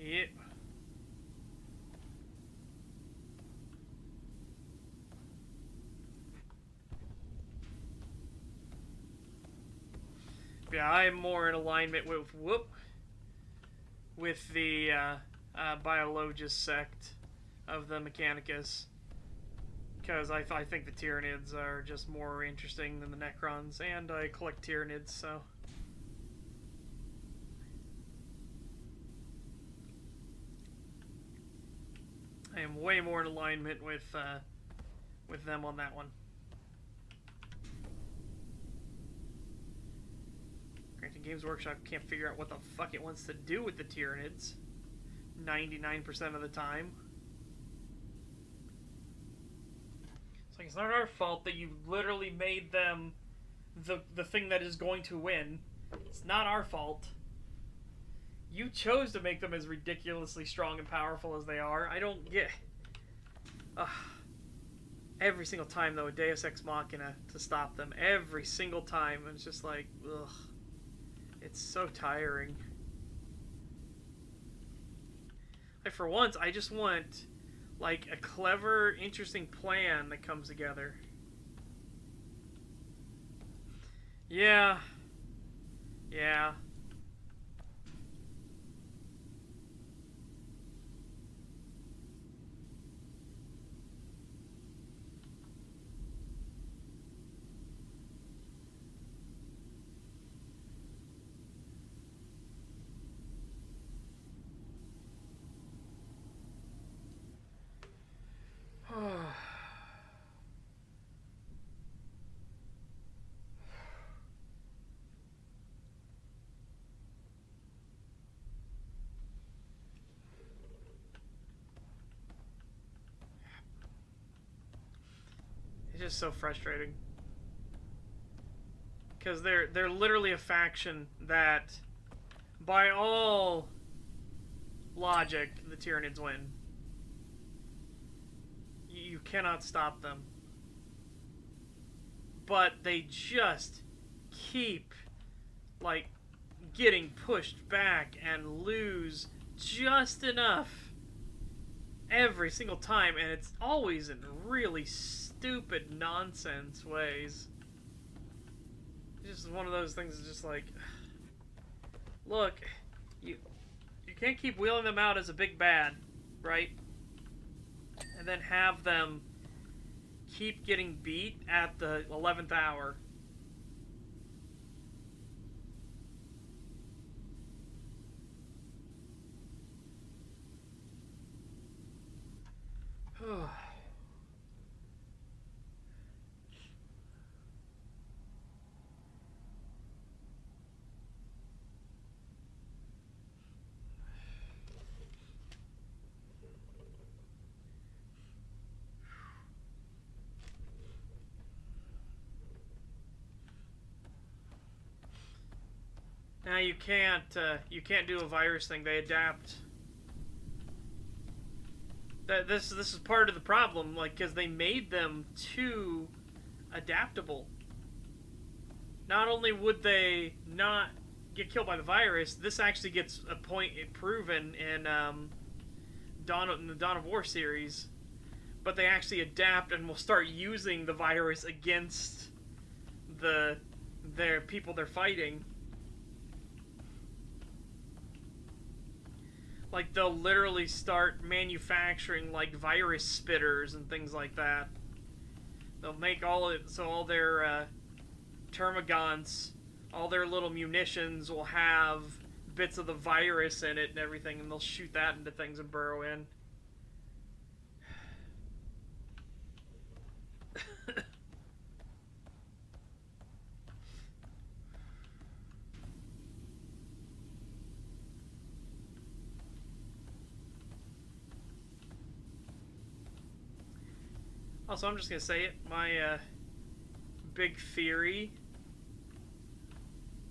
Yep. Yeah, I'm more in alignment with the biologist sect of the Mechanicus, because I think the Tyranids are just more interesting than the Necrons, and I collect Tyranids, so. I am way more in alignment with them on that one. Granted, Games Workshop can't figure out what the fuck it wants to do with the Tyranids 99% of the time. It's like, it's not our fault that you literally made them the thing that is going to win. It's not our fault. You chose to make them as ridiculously strong and powerful as they are. I don't get... every single time, though, a Deus Ex Machina to stop them. Every single time. And it's just like, ugh. It's so tiring. Like, for once, I just want, like, a clever, interesting plan that comes together. Yeah. Yeah. It's just so frustrating. Because they're literally a faction that, by all logic, the Tyranids win. You cannot stop them. But they just keep, like, getting pushed back and lose just enough every single time, and it's always in really stupid nonsense ways. It's just one of those things that's just like, look, you can't keep wheeling them out as a big bad, right? And then have them keep getting beat at the 11th hour. Now you can't do a virus thing. They adapt. This is part of the problem, like, because they made them too adaptable. Not only would they not get killed by the virus, this actually gets a point proven in the Dawn of War series, but they actually adapt and will start using the virus against their people they're fighting. Like, they'll literally start manufacturing, like, virus spitters and things like that. They'll make all their termagants, all their little munitions will have bits of the virus in it and everything, and they'll shoot that into things and burrow in. Also, I'm just going to say it, my big theory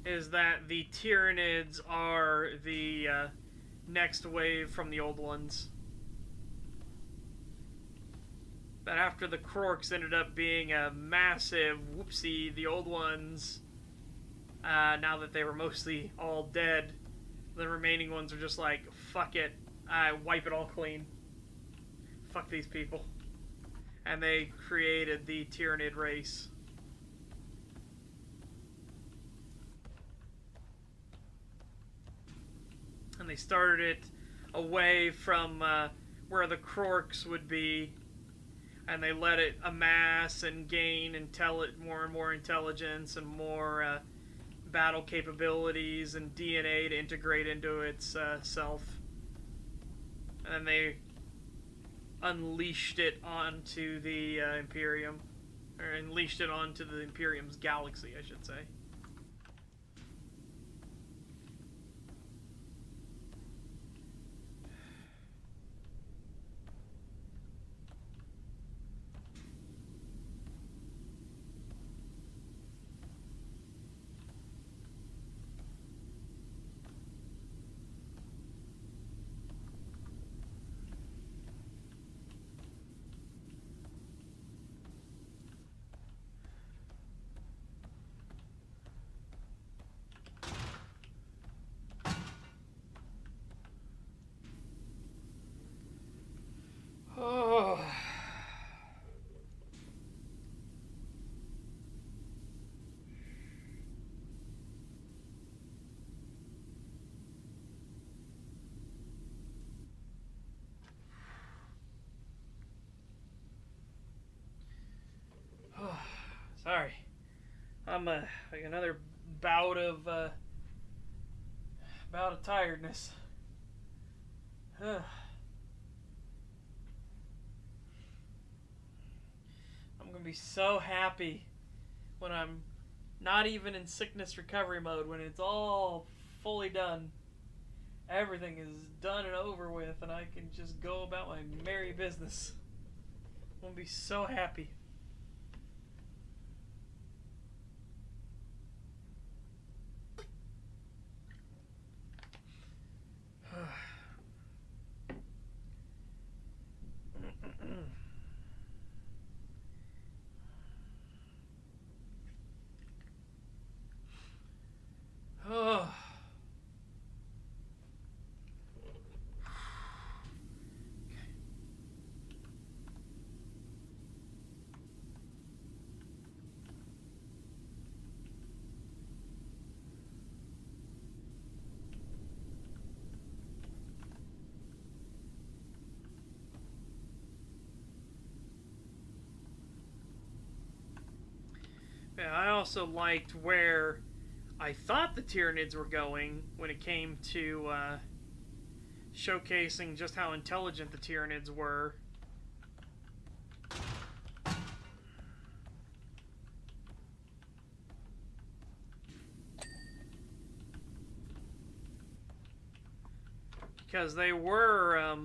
is that the Tyranids are the next wave from the old ones. That after the Krorks ended up being a massive whoopsie, the old ones, now that they were mostly all dead, the remaining ones are just like, fuck it, wipe it all clean. Fuck these people. And they created the Tyranid race. And they started it away from where the Krorks would be, and they let it amass and gain more and more intelligence and more battle capabilities and DNA to integrate into its self. And then they unleashed it onto the Imperium, or unleashed it onto the Imperium's galaxy, I should say. Oh. Sorry. I'm like another bout of tiredness. I'm gonna be so happy when I'm not even in sickness recovery mode, when it's all fully done. Everything is done and over with, and I can just go about my merry business. I'm gonna be so happy. Yeah, I also liked where I thought the Tyranids were going when it came to showcasing just how intelligent the Tyranids were. Because they were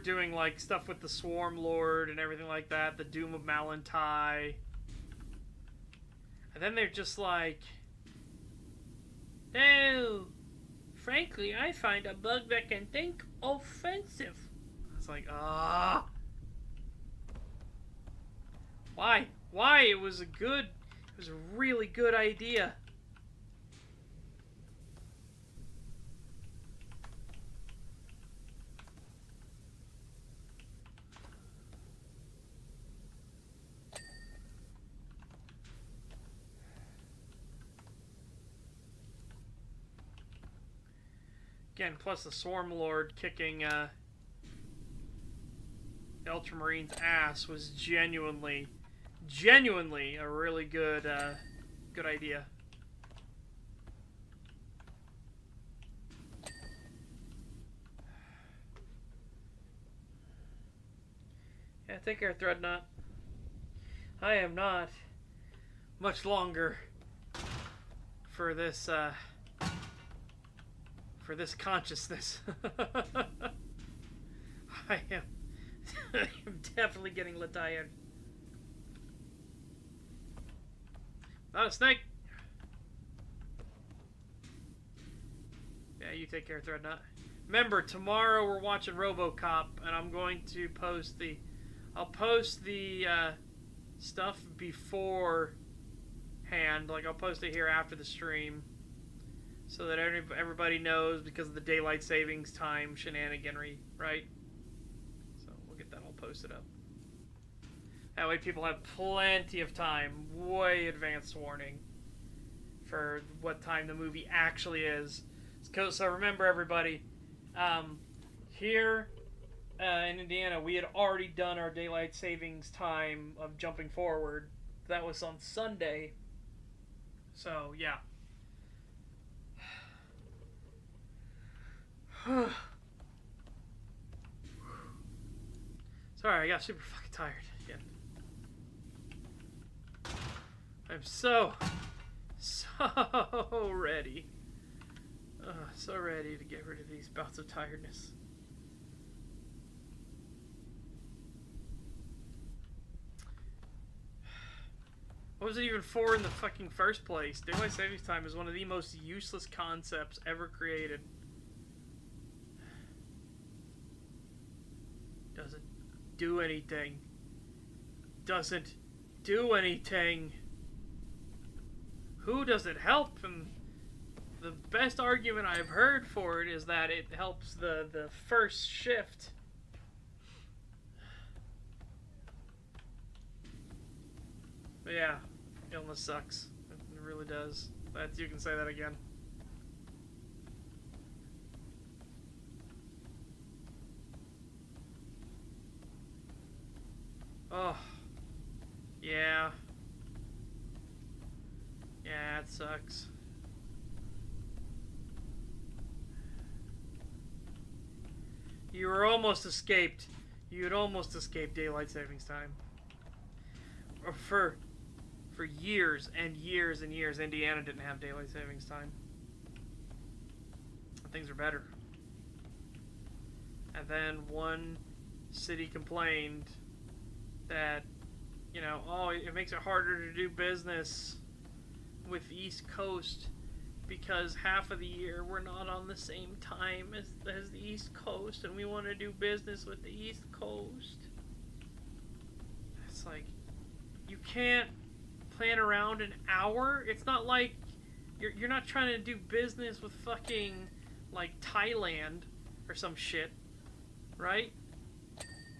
doing like stuff with the Swarm Lord and everything like that, the Doom of Malantai. And then they're just like, no, frankly, I find a bug that can think offensive. It's like, why? Why? It was a really good idea. Again, plus the Swarm Lord kicking Ultramarine's ass was genuinely a really good idea. Yeah, take care, Threadnought. I am not much longer for this consciousness. I am definitely getting tired. Not a snake. Yeah, you take care, Threadnought. Remember, tomorrow we're watching RoboCop, and I'm going to post the... I'll post the stuff beforehand. Like, I'll post it here after the stream. So that everybody knows, because of the daylight savings time shenaniganry, right? So we'll get that all posted up. That way people have plenty of time, way advanced warning, for what time the movie actually is. So remember, everybody, here in Indiana, we had already done our daylight savings time of jumping forward. That was on Sunday. So, yeah. Sorry, I got super fucking tired again. I'm so ready. So ready to get rid of these bouts of tiredness. What was it even for in the fucking first place? Daylight savings time is one of the most useless concepts ever created. Doesn't do anything. Doesn't do anything. Who does it help? And the best argument I've heard for it is that it helps the first shift. But yeah, illness sucks. It really does. You can say that again. Oh, yeah. Yeah, it sucks. You were almost escaped. You had almost escaped daylight savings time. For years and years and years, Indiana didn't have daylight savings time. Things are better. And then one city complained that, you know, oh, it makes it harder to do business with the East Coast because half of the year we're not on the same time as the East Coast, and we want to do business with the East Coast. It's like, you can't plan around an hour. It's not like you're not trying to do business with fucking like Thailand or some shit, right?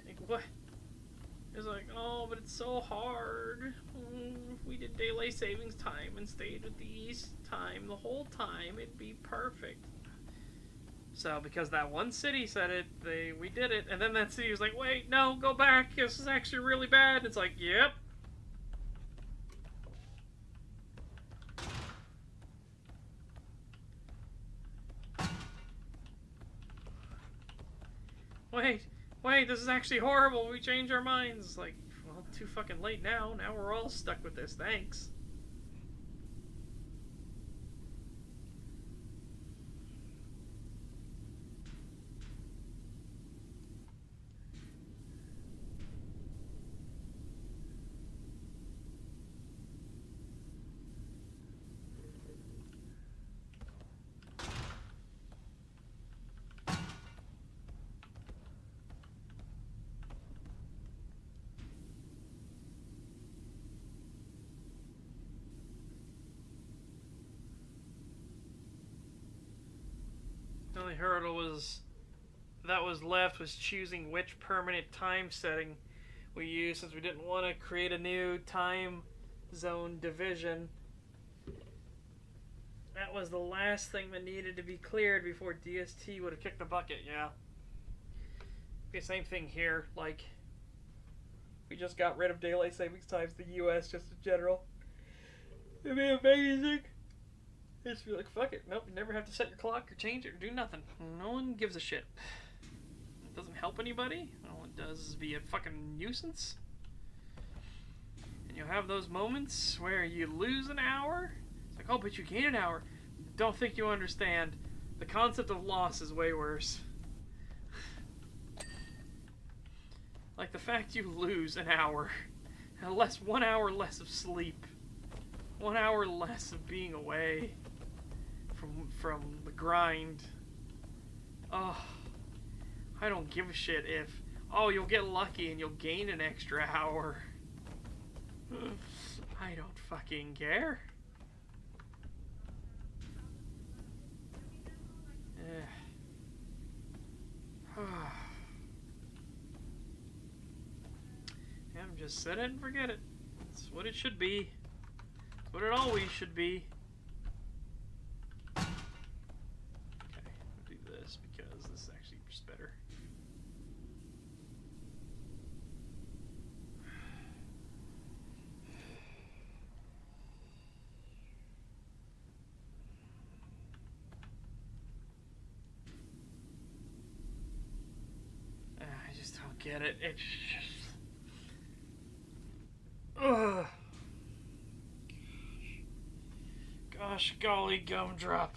Like, what? It's like, oh, but it's so hard. If we did daylight savings time and stayed with the East time the whole time, it'd be perfect. So because that one city said it, we did it, and then that city was like, wait, no, go back. This is actually really bad. It's like, yep. Wait, this is actually horrible. We changed our minds. It's like, well, too fucking late now. Now we're all stuck with this. Thanks. The only hurdle that was left was choosing which permanent time setting we use, since we didn't want to create a new time zone division. That was the last thing that needed to be cleared before DST would have kicked the bucket, yeah. The same thing here, like, we just got rid of daylight savings times, the US just in general. It'd be amazing. Just be like, fuck it. Nope, you never have to set your clock or change it or do nothing. No one gives a shit. It doesn't help anybody. All it does is be a fucking nuisance. And you'll have those moments where you lose an hour. It's like, oh, but you gain an hour. Don't think you understand. The concept of loss is way worse. Like the fact you lose an hour. 1 hour less of sleep. 1 hour less of being away from the grind. Oh, I don't give a shit if, oh, you'll get lucky and you'll gain an extra hour. I don't fucking care. Just set it and forget it. It's what it should be. It's what it always should be. Okay, I'll do this because this is actually just better. I just don't get it. It's just... Ugh. Gosh golly gumdrop.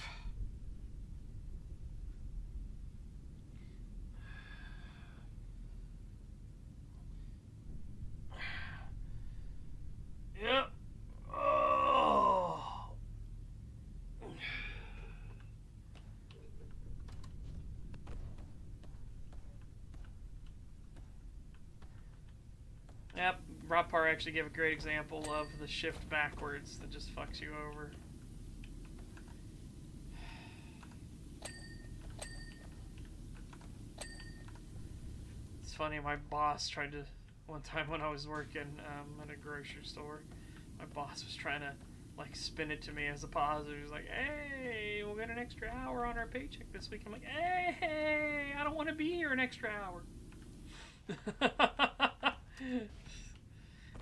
Yep. Oh. Yep. Rapar actually gave a great example of the shift backwards that just fucks you over. It's funny, my boss tried to, one time when I was working at a grocery store, my boss was trying to like spin it to me as a positive. He was like, hey, we'll get an extra hour on our paycheck this week. I'm like, hey, I don't want to be here an extra hour.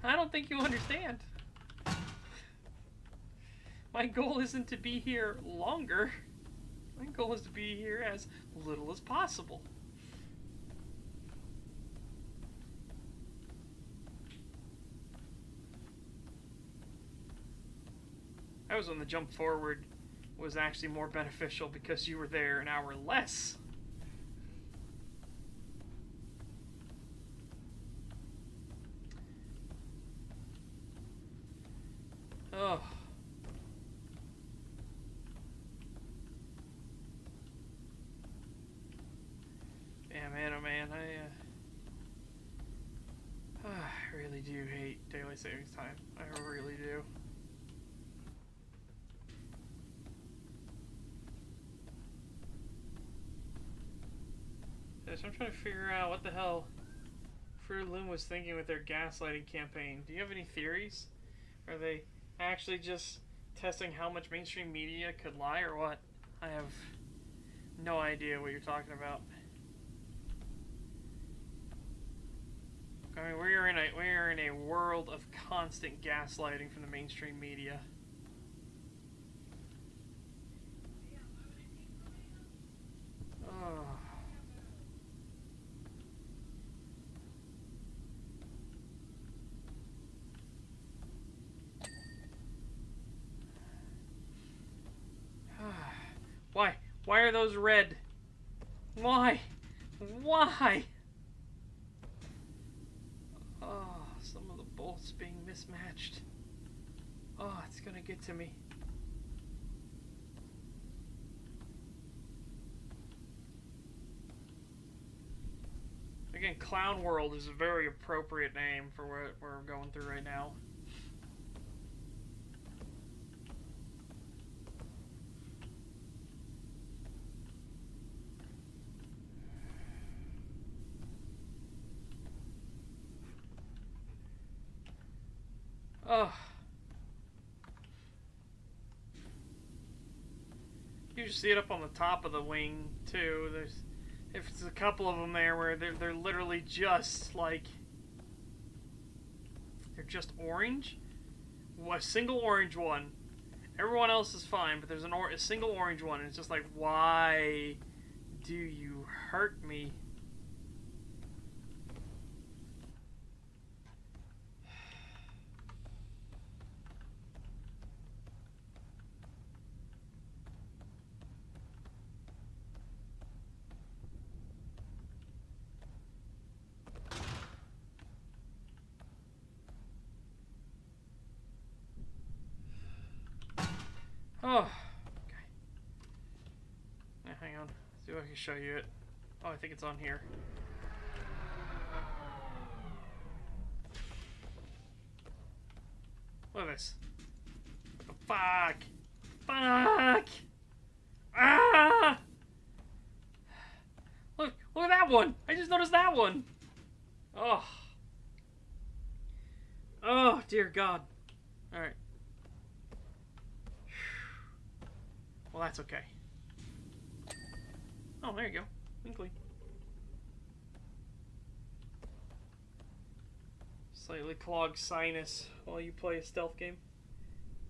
I don't think you understand. My goal isn't to be here longer. My goal is to be here as little as possible. That was when the jump forward was actually more beneficial because you were there an hour less. Oh. Yeah, man, oh man, I really do hate daylight savings time. I really do. So I'm trying to figure out what the hell Fruit Loom was thinking with their gaslighting campaign. Do you have any theories? Are they actually just testing how much mainstream media could lie or what? I No idea what you're talking about. I mean, we're in a world of constant gaslighting from the mainstream media. Oh. Why? Why are those red? Why? Why? Oh, some of the bolts being mismatched. Oh, it's gonna get to me. Again, Clown World is a very appropriate name for what we're going through right now. Oh. You see it up on the top of the wing, too. If it's a couple of them there where they're literally just like, they're just orange. A single orange one. Everyone else is fine, but there's a single orange one, and it's just like, why do you hurt me? Oh, okay. Now, hang on. See if I can show you it. Oh, I think it's on here. Look at this. What the fuck? Fuck! Ah! Look at that one! I just noticed that one! Oh. Oh, dear God. Alright. Well, that's okay. Oh, there you go. Winkly. Slightly clogged sinus while you play a stealth game.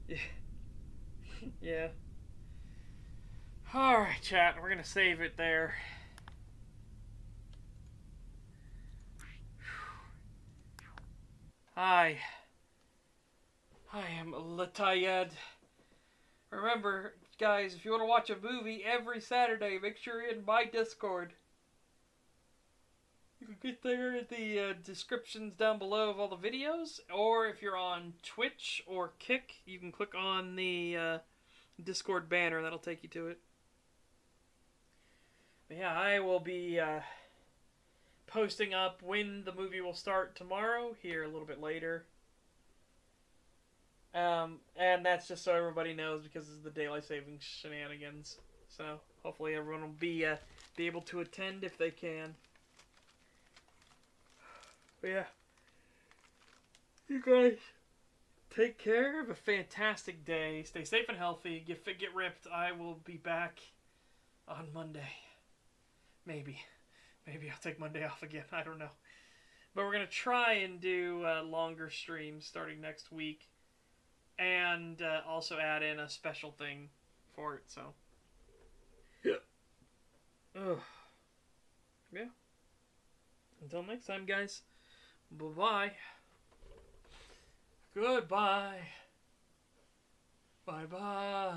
Yeah. Yeah. Alright, chat. We're gonna save it there. Hi. I am Latayed. Remember, guys, if you want to watch a movie every Saturday, make sure you're in my Discord. You can get there in the descriptions down below of all the videos, or if you're on Twitch or Kick, you can click on the Discord banner. That'll take you to it. But yeah, I will be posting up when the movie will start tomorrow, here a little bit later. And that's just so everybody knows, because it's the daylight saving shenanigans. So hopefully everyone will be able to attend if they can. But yeah, you guys take care. Have a fantastic day. Stay safe and healthy. Get fit, get ripped. I will be back on Monday. Maybe I'll take Monday off again. I don't know. But we're gonna try and do longer streams starting next week. And also add in a special thing for it, so. Yeah. Ugh. Yeah. Until next time, guys. Bye-bye. Goodbye. Bye-bye.